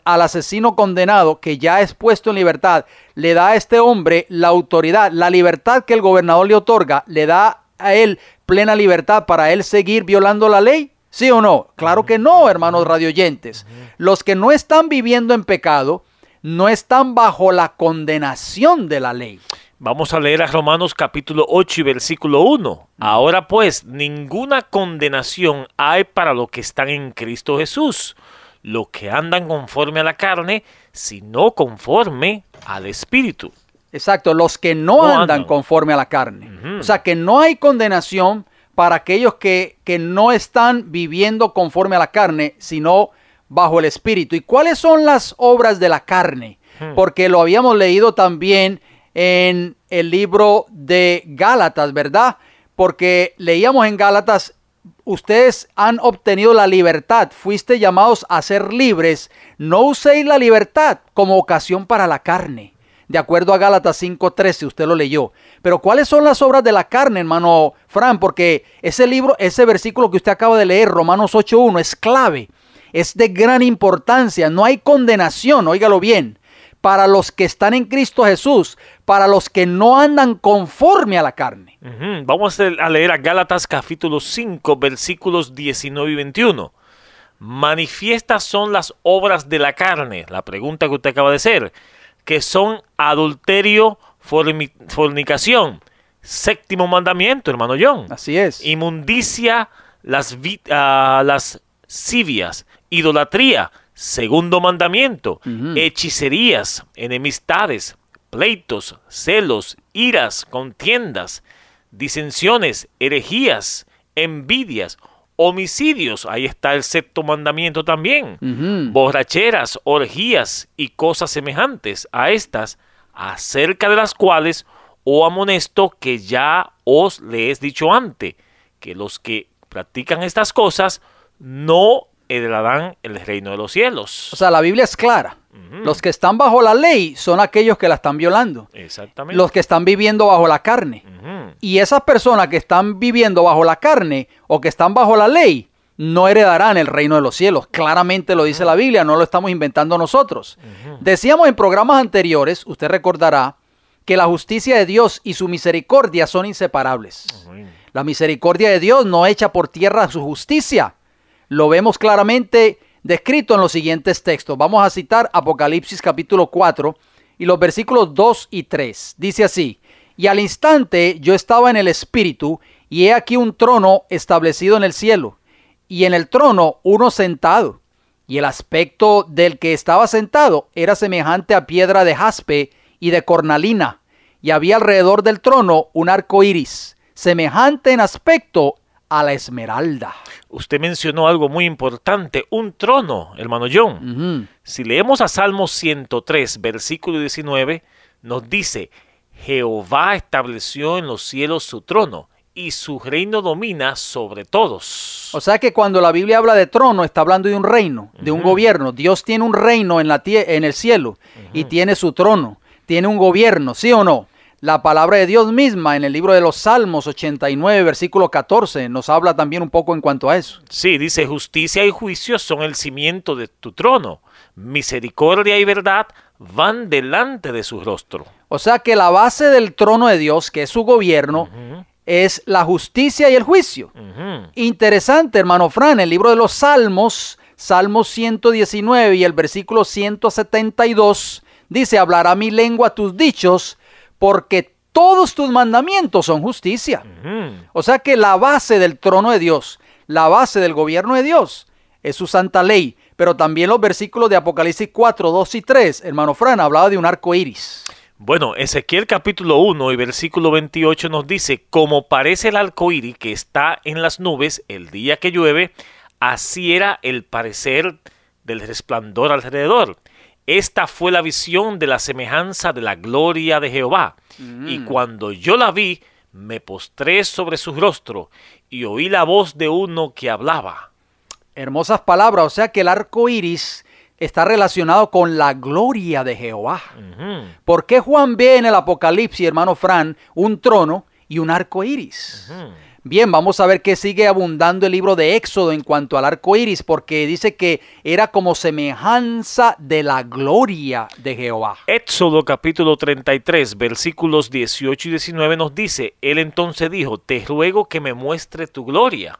[SPEAKER 1] asesino condenado que ya es puesto en libertad, le da a este hombre la autoridad, la libertad que el gobernador le otorga, le da a él plena libertad para él seguir violando la ley? ¿Sí o no? Claro que no, hermanos radioyentes. Los que no están viviendo en pecado no están bajo la condenación de la ley.
[SPEAKER 2] Vamos a leer a Romanos capítulo 8 y versículo 1. Ahora pues, ninguna condenación hay para los que están en Cristo Jesús, los que andan conforme a la carne, sino conforme al Espíritu.
[SPEAKER 1] Exacto, los que no andan conforme a la carne. O sea, que no hay condenación para aquellos que no están viviendo conforme a la carne, sino bajo el Espíritu. ¿Y cuáles son las obras de la carne? Porque lo habíamos leído también en el libro de Gálatas, ¿verdad? Porque leíamos en Gálatas, ustedes han obtenido la libertad, fuiste llamados a ser libres, no uséis la libertad como ocasión para la carne, de acuerdo a Gálatas 5:13, usted lo leyó. Pero ¿cuáles son las obras de la carne, hermano Fran? Porque ese versículo que usted acaba de leer, Romanos 8:1, es clave, es de gran importancia. No hay condenación, óigalo bien, para los que están en Cristo Jesús, para los que no andan conforme a la carne.
[SPEAKER 2] Vamos a leer a Gálatas capítulo 5, versículos 19 y 21. Manifiestas son las obras de la carne, la pregunta que usted acaba de hacer, que son adulterio, fornicación, séptimo mandamiento, hermano John.
[SPEAKER 1] Así es.
[SPEAKER 2] Inmundicia, lascivias, idolatría, segundo mandamiento, hechicerías, enemistades, pleitos, celos, iras, contiendas, disensiones, herejías, envidias, homicidios, ahí está el sexto mandamiento también, borracheras, orgías y cosas semejantes a estas, acerca de las cuales os amonesto que ya os le he dicho antes, que los que practican estas cosas no heredarán el reino de los cielos.
[SPEAKER 1] O sea, la Biblia es clara. Los que están bajo la ley son aquellos que la están violando.
[SPEAKER 2] Exactamente.
[SPEAKER 1] Los que están viviendo bajo la carne. Y esas personas que están viviendo bajo la carne o que están bajo la ley no heredarán el reino de los cielos. Claramente lo dice la Biblia, no lo estamos inventando nosotros. Decíamos en programas anteriores, usted recordará, que la justicia de Dios y su misericordia son inseparables. La misericordia de Dios no echa por tierra su justicia. Lo vemos claramente descrito en los siguientes textos. Vamos a citar Apocalipsis capítulo 4 y los versículos 2 y 3. Dice así: y al instante yo estaba en el Espíritu, y he aquí un trono establecido en el cielo, y en el trono uno sentado, y el aspecto del que estaba sentado era semejante a piedra de jaspe y de cornalina, y había alrededor del trono un arco iris, semejante en aspecto a la esmeralda.
[SPEAKER 2] Usted mencionó algo muy importante, un trono, hermano John. Si leemos a Salmo 103, versículo 19, nos dice: Jehová estableció en los cielos su trono, y su reino domina sobre todos.
[SPEAKER 1] O sea que cuando la Biblia habla de trono, está hablando de un reino, de un gobierno. Dios tiene un reino en el cielo, y tiene su trono, tiene un gobierno, ¿sí o no? La palabra de Dios misma en el libro de los Salmos 89, versículo 14, nos habla también un poco en cuanto a eso.
[SPEAKER 2] Sí, dice, justicia y juicio son el cimiento de tu trono. Misericordia y verdad van delante de su rostro.
[SPEAKER 1] O sea que la base del trono de Dios, que es su gobierno, es la justicia y el juicio. Interesante, hermano Fran, el libro de los Salmos, Salmos 119 y el versículo 172, dice, hablará mi lengua tus dichos, porque todos tus mandamientos son justicia. O sea que la base del trono de Dios, la base del gobierno de Dios, es su santa ley. Pero también los versículos de Apocalipsis 4, 2 y 3, hermano Fran, hablaba de un arco iris.
[SPEAKER 2] Bueno, Ezequiel capítulo 1 y versículo 28 nos dice, como parece el arco iris que está en las nubes el día que llueve, así era el parecer del resplandor alrededor. Esta fue la visión de la semejanza de la gloria de Jehová. Y cuando yo la vi, me postré sobre su rostro y oí la voz de uno que hablaba.
[SPEAKER 1] Hermosas palabras, o sea que el arco iris está relacionado con la gloria de Jehová. ¿Por qué Juan ve en el Apocalipsis, hermano Fran, un trono y un arco iris? Bien, vamos a ver qué sigue abundando el libro de Éxodo en cuanto al arco iris, porque dice que era como semejanza de la gloria de Jehová.
[SPEAKER 2] Éxodo capítulo 33, versículos 18 y 19 nos dice, él entonces dijo, te ruego que me muestre tu gloria.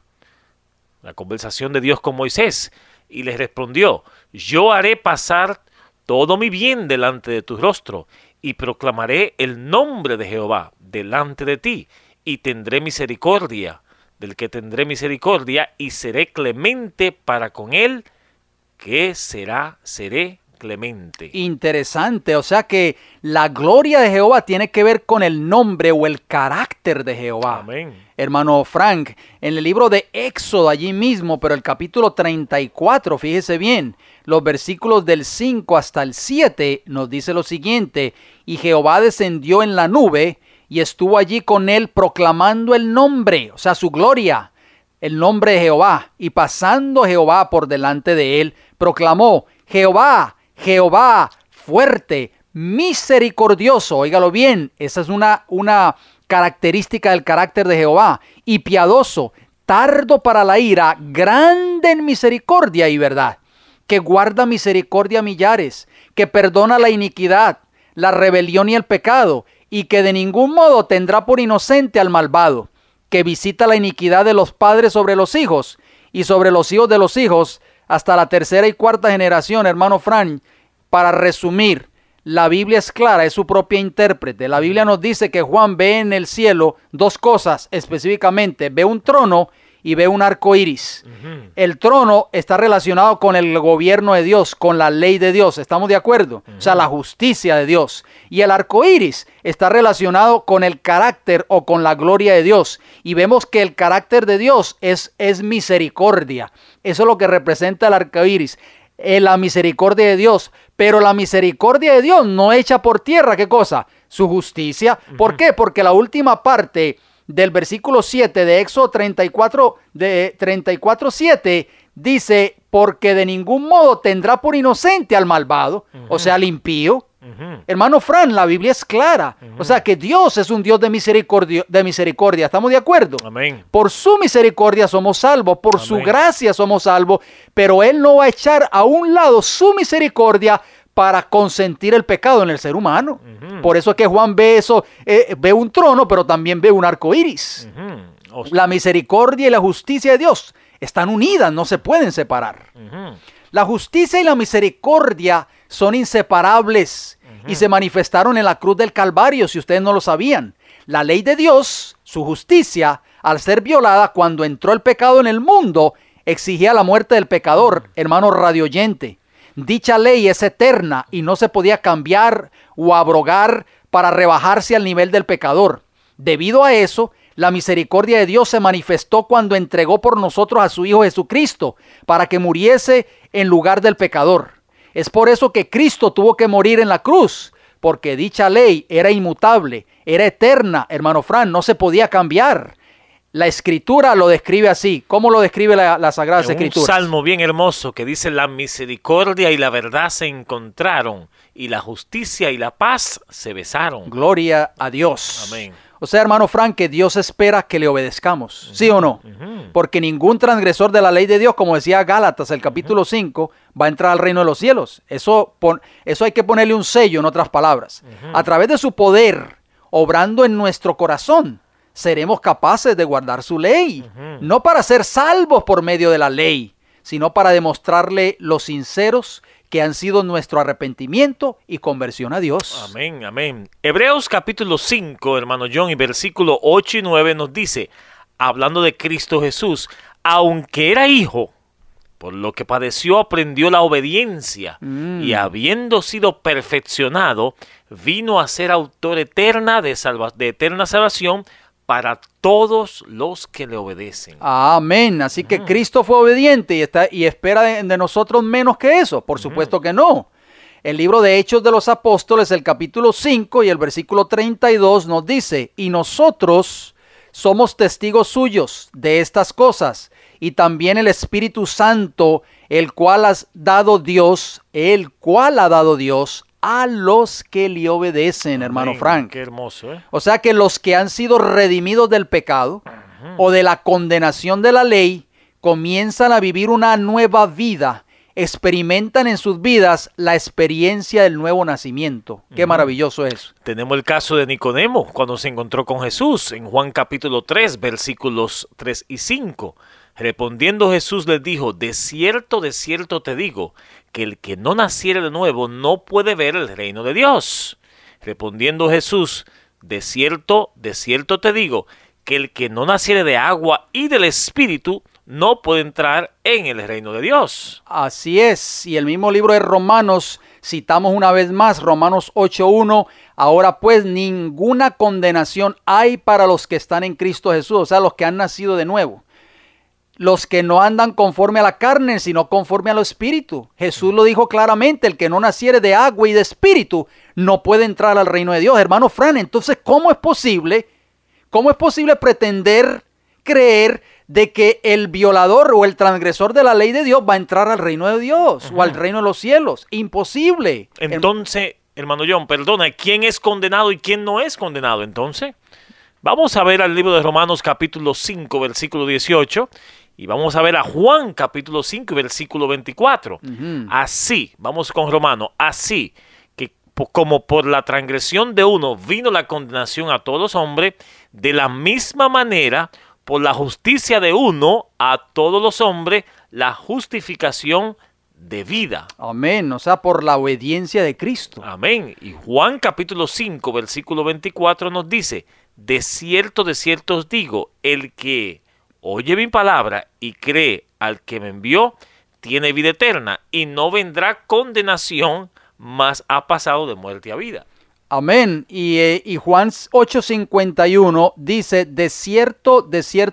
[SPEAKER 2] La conversación de Dios con Moisés, y le respondió, yo haré pasar todo mi bien delante de tu rostro, y proclamaré el nombre de Jehová delante de ti, y tendré misericordia del que tendré misericordia, y seré clemente para con él, que seré clemente.
[SPEAKER 1] Interesante, o sea que la gloria de Jehová tiene que ver con el nombre o el carácter de Jehová.
[SPEAKER 2] Amén.
[SPEAKER 1] Hermano Frank, en el libro de Éxodo allí mismo, pero el capítulo 34, fíjese bien, los versículos del 5 hasta el 7 nos dice lo siguiente, y Jehová descendió en la nube y estuvo allí con él proclamando el nombre, o sea, su gloria, el nombre de Jehová, y pasando Jehová por delante de él, proclamó, Jehová, Jehová, fuerte, misericordioso, óigalo bien, esa es una característica del carácter de Jehová, y piadoso, tardo para la ira, grande en misericordia y verdad, que guarda misericordia a millares, que perdona la iniquidad, la rebelión y el pecado, y que de ningún modo tendrá por inocente al malvado, que visita la iniquidad de los padres sobre los hijos, y sobre los hijos de los hijos, hasta la tercera y cuarta generación, hermano Fran. Para resumir, la Biblia es clara, es su propia intérprete. La Biblia nos dice que Juan ve en el cielo dos cosas específicamente, ve un trono y ve un arco iris. El trono está relacionado con el gobierno de Dios, con la ley de Dios, ¿estamos de acuerdo? O sea, la justicia de Dios. Y el arco iris está relacionado con el carácter o con la gloria de Dios. Y vemos que el carácter de Dios es misericordia. Eso es lo que representa el arco iris, la misericordia de Dios. Pero la misericordia de Dios no echa por tierra, ¿qué cosa? Su justicia. ¿Por qué? Porque la última parte del versículo 7 de Éxodo 34:7 dice, porque de ningún modo tendrá por inocente al malvado, o sea, al impío. Hermano Fran, la Biblia es clara. O sea que Dios es un Dios de misericordia. ¿Estamos de acuerdo?
[SPEAKER 2] Amén.
[SPEAKER 1] Por su misericordia somos salvos, por su gracia somos salvos, pero Él no va a echar a un lado su misericordia para consentir el pecado en el ser humano. Por eso es que Juan ve eso, ve un trono, pero también ve un arco iris. La misericordia y la justicia de Dios están unidas, no se pueden separar. La justicia y la misericordia son inseparables y se manifestaron en la cruz del Calvario, si ustedes no lo sabían. La ley de Dios, su justicia, al ser violada cuando entró el pecado en el mundo, exigía la muerte del pecador, hermano radioyente. Dicha ley es eterna y no se podía cambiar o abrogar para rebajarse al nivel del pecador. Debido a eso, la misericordia de Dios se manifestó cuando entregó por nosotros a su Hijo Jesucristo para que muriese en lugar del pecador. Es por eso que Cristo tuvo que morir en la cruz, porque dicha ley era inmutable, era eterna, hermano Fran, no se podía cambiar. La Escritura lo describe así. ¿Cómo lo describe las Sagradas Escrituras?
[SPEAKER 2] Un salmo bien hermoso que dice: la misericordia y la verdad se encontraron, y la justicia y la paz se besaron.
[SPEAKER 1] Gloria a Dios.
[SPEAKER 2] Amén.
[SPEAKER 1] O sea, hermano Frank, que Dios espera que le obedezcamos, ¿sí o no? Porque ningún transgresor de la ley de Dios, como decía Gálatas, el capítulo 5, va a entrar al reino de los cielos. Eso hay que ponerle un sello, en otras palabras. A través de su poder, obrando en nuestro corazón, seremos capaces de guardar su ley. No para ser salvos por medio de la ley, sino para demostrarle los sinceros que han sido nuestro arrepentimiento y conversión a Dios.
[SPEAKER 2] Amén, amén. Hebreos capítulo 5, hermano John, y versículo 8 y 9 nos dice, hablando de Cristo Jesús, aunque era hijo, por lo que padeció aprendió la obediencia, y habiendo sido perfeccionado, vino a ser autor eterna de eterna salvación para todos los que le obedecen.
[SPEAKER 1] Amén. Así que Cristo fue obediente y espera de nosotros menos que eso. Por supuesto que no. El libro de Hechos de los Apóstoles, el capítulo 5 y el versículo 32 nos dice, y nosotros somos testigos suyos de estas cosas, y también el Espíritu Santo, el cual ha dado Dios a los que le obedecen, hermano
[SPEAKER 2] Amén.
[SPEAKER 1] Frank.
[SPEAKER 2] Qué hermoso, ¿eh?
[SPEAKER 1] O sea que los que han sido redimidos del pecado o de la condenación de la ley, comienzan a vivir una nueva vida, experimentan en sus vidas la experiencia del nuevo nacimiento. Qué maravilloso es.
[SPEAKER 2] Tenemos el caso de Nicodemo, cuando se encontró con Jesús, en Juan capítulo 3, versículos 3 y 5. Respondiendo Jesús les dijo, de cierto te digo, que el que no naciere de nuevo no puede ver el reino de Dios. Respondiendo Jesús, de cierto te digo, que el que no naciere de agua y del Espíritu no puede entrar en el reino de Dios.
[SPEAKER 1] Así es, y el mismo libro de Romanos, citamos una vez más, Romanos 8:1, ahora pues ninguna condenación hay para los que están en Cristo Jesús, o sea, los que han nacido de nuevo. Los que no andan conforme a la carne, sino conforme al espíritu. Jesús lo dijo claramente, el que no naciere de agua y de espíritu no puede entrar al reino de Dios. Hermano Fran, entonces, ¿cómo es posible pretender creer de que el violador o el transgresor de la ley de Dios va a entrar al reino de Dios o al reino de los cielos? Imposible.
[SPEAKER 2] Entonces, hermano John, perdona, ¿quién es condenado y quién no es condenado entonces? Vamos a ver al libro de Romanos capítulo 5, versículo 18. Y vamos a ver a Juan capítulo 5 versículo 24. Así, vamos con Romano, así que como por la transgresión de uno vino la condenación a todos los hombres, de la misma manera, por la justicia de uno a todos los hombres, la justificación de vida.
[SPEAKER 1] Amén, o sea, por la obediencia de Cristo.
[SPEAKER 2] Amén. Y Juan capítulo 5 versículo 24 nos dice, de cierto os digo, el que oye mi palabra y cree al que me envió, tiene vida eterna y no vendrá condenación, mas ha pasado de muerte a vida.
[SPEAKER 1] Amén. Y Juan 8:51 dice, de cierto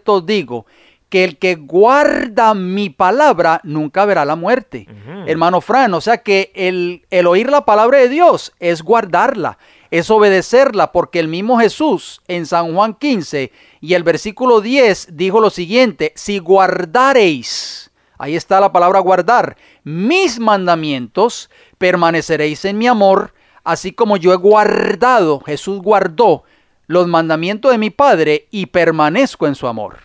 [SPEAKER 1] os digo, que el que guarda mi palabra nunca verá la muerte. Hermano Fran, o sea que el oír la palabra de Dios es guardarla, es obedecerla, porque el mismo Jesús en San Juan 15 y el versículo 10 dijo lo siguiente, si guardareis, ahí está la palabra guardar, mis mandamientos, permaneceréis en mi amor, así como yo he guardado, Jesús guardó los mandamientos de mi Padre y permanezco en su amor.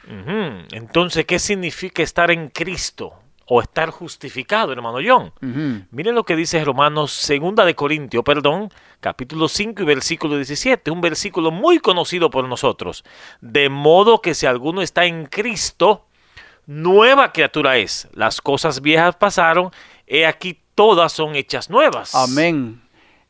[SPEAKER 2] Entonces, ¿qué significa estar en Cristo o estar justificado, hermano John? Miren lo que dice Romanos 2 de Corintios, capítulo 5 y versículo 17, un versículo muy conocido por nosotros. De modo que si alguno está en Cristo, nueva criatura es. Las cosas viejas pasaron, he aquí todas son hechas nuevas.
[SPEAKER 1] Amén.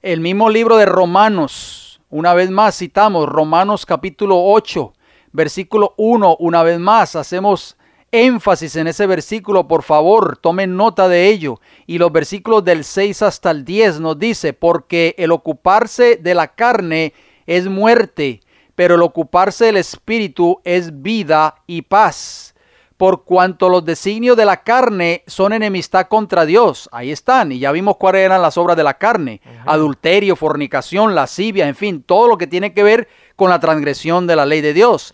[SPEAKER 1] El mismo libro de Romanos, una vez más citamos Romanos capítulo 8, versículo 1, una vez más hacemos énfasis en ese versículo, por favor, tomen nota de ello. Y los versículos del 6 hasta el 10 nos dice, porque el ocuparse de la carne es muerte, pero el ocuparse del espíritu es vida y paz. Por cuanto los designios de la carne son enemistad contra Dios. Ahí están, y ya vimos cuáles eran las obras de la carne. Adulterio, fornicación, lascivia, en fin, todo lo que tiene que ver con la transgresión de la ley de Dios.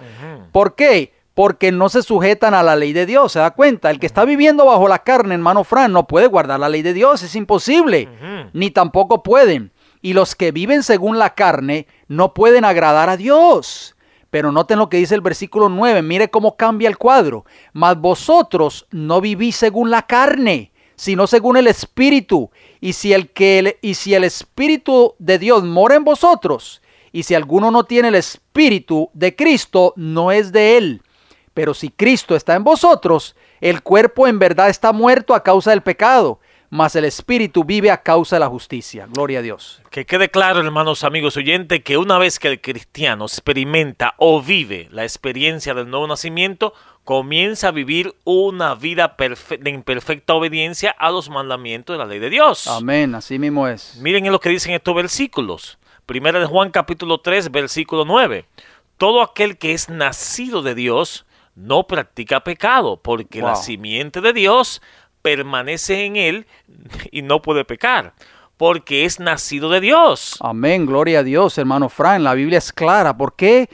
[SPEAKER 1] ¿Por qué? porque no se sujetan a la ley de Dios. ¿Se da cuenta? El que está viviendo bajo la carne, hermano Fran, no puede guardar la ley de Dios. Es imposible. Ni tampoco pueden. Y los que viven según la carne no pueden agradar a Dios. Pero noten lo que dice el versículo 9. Mire cómo cambia el cuadro. Mas vosotros no vivís según la carne, sino según el Espíritu. Y si el Espíritu de Dios mora en vosotros, y si alguno no tiene el Espíritu de Cristo, no es de él. Pero si Cristo está en vosotros, el cuerpo en verdad está muerto a causa del pecado, mas el Espíritu vive a causa de la justicia. Gloria a Dios.
[SPEAKER 2] Que quede claro, hermanos, amigos oyentes, que una vez que el cristiano experimenta o vive la experiencia del nuevo nacimiento, comienza a vivir una vida en perfecta obediencia a los mandamientos de la ley de Dios.
[SPEAKER 1] Amén, así mismo es.
[SPEAKER 2] Miren lo que dicen estos versículos. Primera de Juan capítulo 3, versículo 9. Todo aquel que es nacido de Dios no practica pecado, porque la simiente de Dios permanece en él y no puede pecar, porque es nacido de Dios.
[SPEAKER 1] Amén, gloria a Dios, hermano Fran. La Biblia es clara. ¿Por qué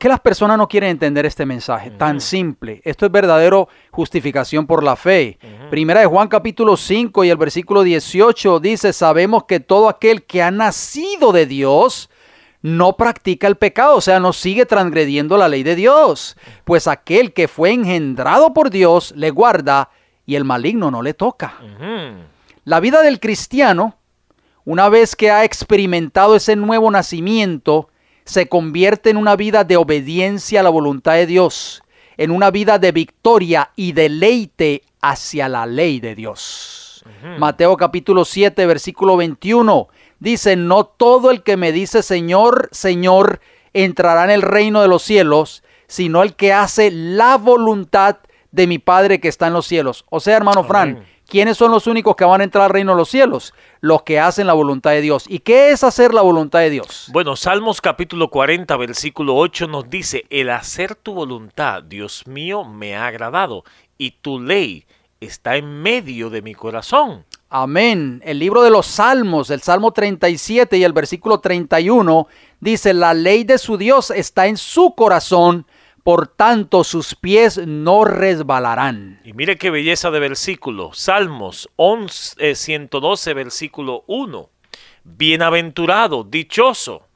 [SPEAKER 1] las personas no quieren entender este mensaje tan simple? Esto es verdadero justificación por la fe. Primera de Juan capítulo 5 y el versículo 18 dice: sabemos que todo aquel que ha nacido de Dios no practica el pecado, o sea, no sigue transgrediendo la ley de Dios, pues aquel que fue engendrado por Dios le guarda y el maligno no le toca. La vida del cristiano, una vez que ha experimentado ese nuevo nacimiento, se convierte en una vida de obediencia a la voluntad de Dios, en una vida de victoria y deleite hacia la ley de Dios. Mateo capítulo 7, versículo 21, dice: no todo el que me dice Señor, Señor, entrará en el reino de los cielos, sino el que hace la voluntad de mi Padre que está en los cielos. O sea, hermano Fran, ¿quiénes son los únicos que van a entrar al reino de los cielos? Los que hacen la voluntad de Dios. ¿Y qué es hacer la voluntad de Dios?
[SPEAKER 2] Bueno, Salmos capítulo 40, versículo 8 nos dice: el hacer tu voluntad, Dios mío, me ha agradado, y tu ley está en medio de mi corazón.
[SPEAKER 1] Amén. El libro de los Salmos, el Salmo 37 y el versículo 31, dice: la ley de su Dios está en su corazón, por tanto sus pies no resbalarán.
[SPEAKER 2] Y mire qué belleza de versículo. Salmos 112, versículo 1. Bienaventurado, dichoso,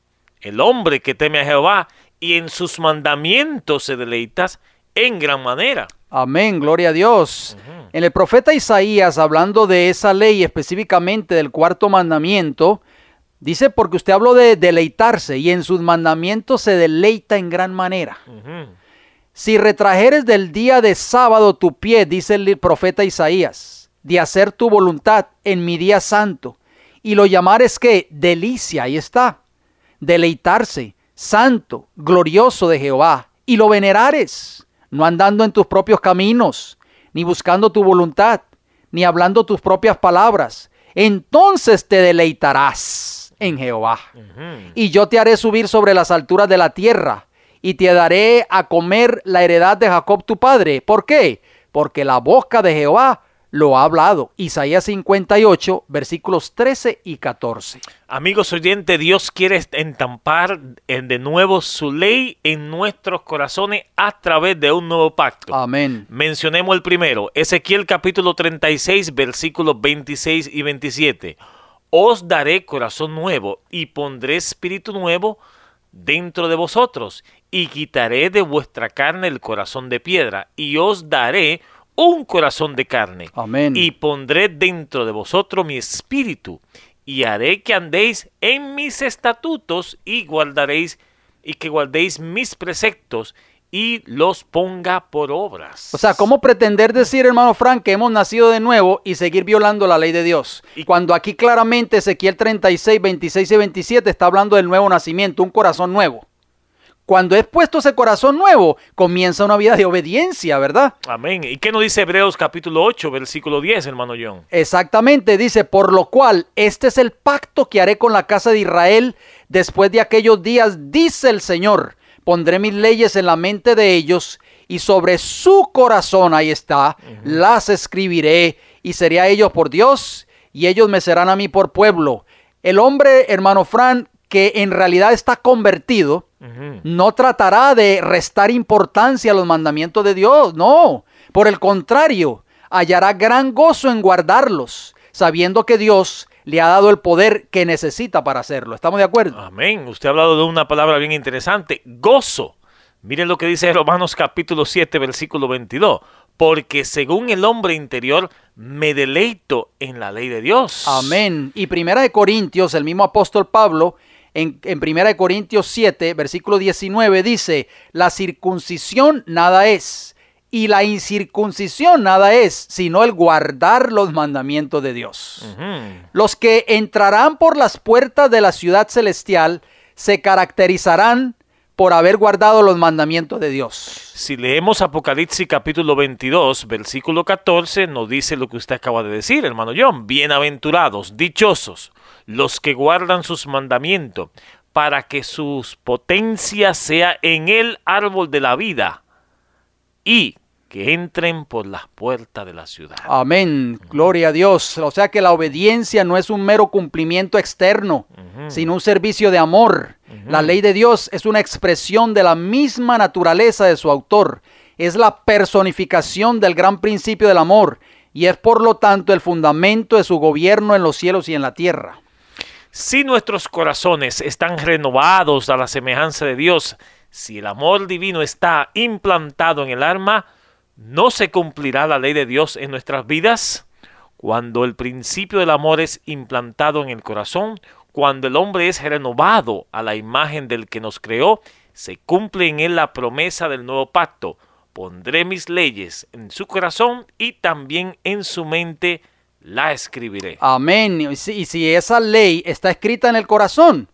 [SPEAKER 2] el hombre que teme a Jehová y en sus mandamientos se deleitas en gran manera.
[SPEAKER 1] Amén, gloria a Dios. En el profeta Isaías, hablando de esa ley, específicamente del cuarto mandamiento, dice: porque usted habló de deleitarse y en sus mandamientos se deleita en gran manera. Si retrajeres del día de sábado tu pie, dice el profeta Isaías, de hacer tu voluntad en mi día santo, y lo llamares ¿qué? Delicia, ahí está, deleitarse, santo, glorioso de Jehová, y lo venerares, no andando en tus propios caminos, ni buscando tu voluntad, ni hablando tus propias palabras, entonces te deleitarás en Jehová. Y yo te haré subir sobre las alturas de la tierra, y te daré a comer la heredad de Jacob tu padre. ¿Por qué? Porque la boca de Jehová lo ha hablado. Isaías 58, versículos 13 y 14.
[SPEAKER 2] Amigos oyentes, Dios quiere entampar de nuevo su ley en nuestros corazones a través de un nuevo pacto.
[SPEAKER 1] Amén.
[SPEAKER 2] Mencionemos el primero, Ezequiel capítulo 36, versículos 26 y 27. Os daré corazón nuevo y pondré espíritu nuevo dentro de vosotros, y quitaré de vuestra carne el corazón de piedra, y os daré un corazón de carne.
[SPEAKER 1] Amén.
[SPEAKER 2] Y pondré dentro de vosotros mi espíritu, y haré que andéis en mis estatutos, y que guardéis mis preceptos, y los ponga por obras.
[SPEAKER 1] O sea, ¿cómo pretender decir, hermano Frank, que hemos nacido de nuevo y seguir violando la ley de Dios? Cuando aquí claramente Ezequiel 36, 26 y 27 está hablando del nuevo nacimiento, un corazón nuevo. Cuando es puesto ese corazón nuevo, comienza una vida de obediencia, ¿verdad?
[SPEAKER 2] Amén. ¿Y qué nos dice Hebreos capítulo 8, versículo 10, hermano John?
[SPEAKER 1] Exactamente, dice: por lo cual, este es el pacto que haré con la casa de Israel después de aquellos días, dice el Señor. Pondré mis leyes en la mente de ellos y sobre su corazón, ahí está, las escribiré y seré a ellos por Dios y ellos me serán a mí por pueblo. El hombre, hermano Fran, que en realidad está convertido, no tratará de restar importancia a los mandamientos de Dios, no. Por el contrario, hallará gran gozo en guardarlos, sabiendo que Dios le ha dado el poder que necesita para hacerlo. ¿Estamos de acuerdo?
[SPEAKER 2] Amén. Usted ha hablado de una palabra bien interesante, gozo. Miren lo que dice Romanos capítulo 7, versículo 22. Porque según el hombre interior, me deleito en la ley de Dios.
[SPEAKER 1] Amén. Y Primera de Corintios, el mismo apóstol Pablo, en Primera de Corintios 7, versículo 19, dice, la circuncisión nada es, y la incircuncisión nada es, sino el guardar los mandamientos de Dios. Los que entrarán por las puertas de la ciudad celestial se caracterizarán por haber guardado los mandamientos de Dios.
[SPEAKER 2] Si leemos Apocalipsis capítulo 22, versículo 14, nos dice lo que usted acaba de decir, hermano John. Bienaventurados, dichosos, los que guardan sus mandamientos, para que sus potencias sea en el árbol de la vida, y que entren por las puertas de la ciudad.
[SPEAKER 1] Amén, gloria a Dios. O sea que la obediencia no es un mero cumplimiento externo, sino un servicio de amor. La ley de Dios es una expresión de la misma naturaleza de su autor. Es la personificación del gran principio del amor y es por lo tanto el fundamento de su gobierno en los cielos y en la tierra.
[SPEAKER 2] Si nuestros corazones están renovados a la semejanza de Dios, si el amor divino está implantado en el alma, ¿no se cumplirá la ley de Dios en nuestras vidas? Cuando el principio del amor es implantado en el corazón, cuando el hombre es renovado a la imagen del que nos creó, se cumple en él la promesa del nuevo pacto. Pondré mis leyes en su corazón y también en su mente la escribiré.
[SPEAKER 1] Amén. Y si esa ley está escrita en el corazón,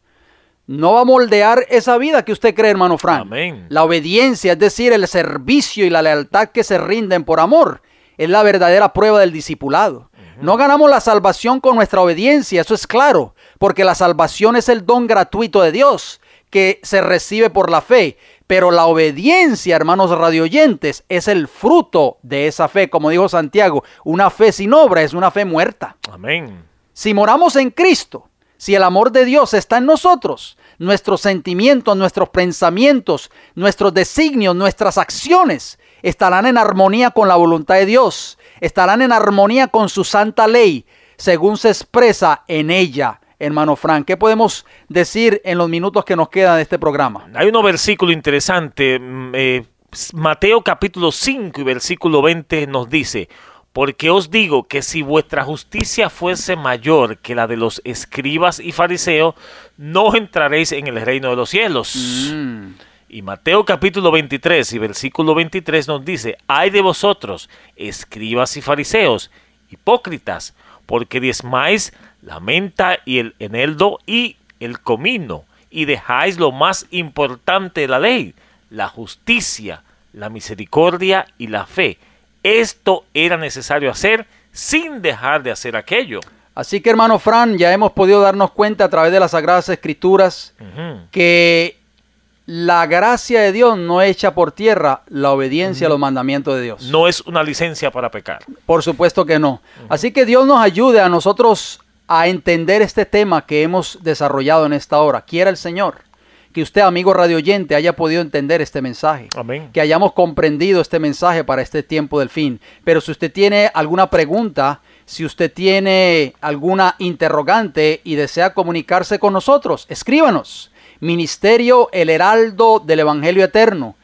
[SPEAKER 1] no va a moldear esa vida que usted cree, hermano Frank.
[SPEAKER 2] Amén.
[SPEAKER 1] La obediencia, es decir, el servicio y la lealtad que se rinden por amor, es la verdadera prueba del discipulado. No ganamos la salvación con nuestra obediencia, eso es claro, porque la salvación es el don gratuito de Dios que se recibe por la fe. Pero la obediencia, hermanos radioyentes, es el fruto de esa fe. Como dijo Santiago, una fe sin obra es una fe muerta.
[SPEAKER 2] Amén.
[SPEAKER 1] Si moramos en Cristo, si el amor de Dios está en nosotros, nuestros sentimientos, nuestros pensamientos, nuestros designios, nuestras acciones estarán en armonía con la voluntad de Dios, estarán en armonía con su santa ley, según se expresa en ella. Hermano Frank, ¿qué podemos decir en los minutos que nos quedan de este programa?
[SPEAKER 2] Hay un versículo interesante, Mateo capítulo 5 y versículo 20 nos dice: porque os digo que si vuestra justicia fuese mayor que la de los escribas y fariseos, no entraréis en el reino de los cielos. Y Mateo capítulo 23 y versículo 23 nos dice: ay de vosotros, escribas y fariseos, hipócritas, porque diezmáis la menta y el eneldo y el comino, y dejáis lo más importante de la ley, la justicia, la misericordia y la fe. Esto era necesario hacer sin dejar de hacer aquello.
[SPEAKER 1] Así que, hermano Fran, ya hemos podido darnos cuenta a través de las Sagradas Escrituras que la gracia de Dios no echa por tierra la obediencia a los mandamientos de Dios.
[SPEAKER 2] No es una licencia para pecar.
[SPEAKER 1] Por supuesto que no. Así que Dios nos ayude a nosotros a entender este tema que hemos desarrollado en esta hora. Quiera el Señor que usted, amigo radioyente, haya podido entender este mensaje.
[SPEAKER 2] Amén.
[SPEAKER 1] Que hayamos comprendido este mensaje para este tiempo del fin. Pero si usted tiene alguna pregunta, si usted tiene alguna interrogante y desea comunicarse con nosotros, escríbanos. Ministerio El Heraldo del Evangelio Eterno,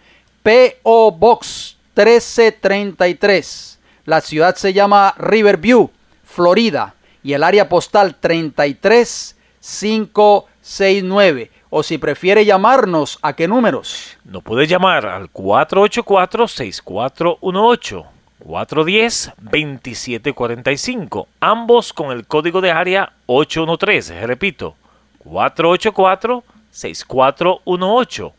[SPEAKER 1] P.O. Box 1333. La ciudad se llama Riverview, Florida, y el área postal 33569. O si prefiere llamarnos, ¿a qué números?
[SPEAKER 2] Nos puede llamar al 484-6418, 410-2745, ambos con el código de área 813. Repito, 484-6418,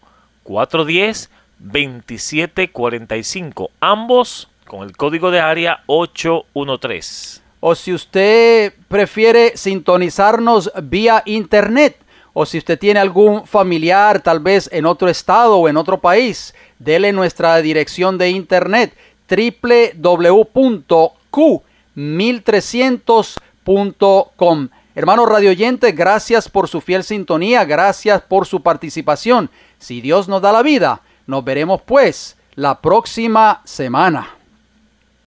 [SPEAKER 2] 410-2745, ambos con el código de área 813.
[SPEAKER 1] O si usted prefiere sintonizarnos vía internet, o si usted tiene algún familiar tal vez en otro estado o en otro país, dele nuestra dirección de internet www.q1300.com. Hermanos radioyentes, gracias por su fiel sintonía, gracias por su participación. Si Dios nos da la vida, nos veremos pues la próxima semana.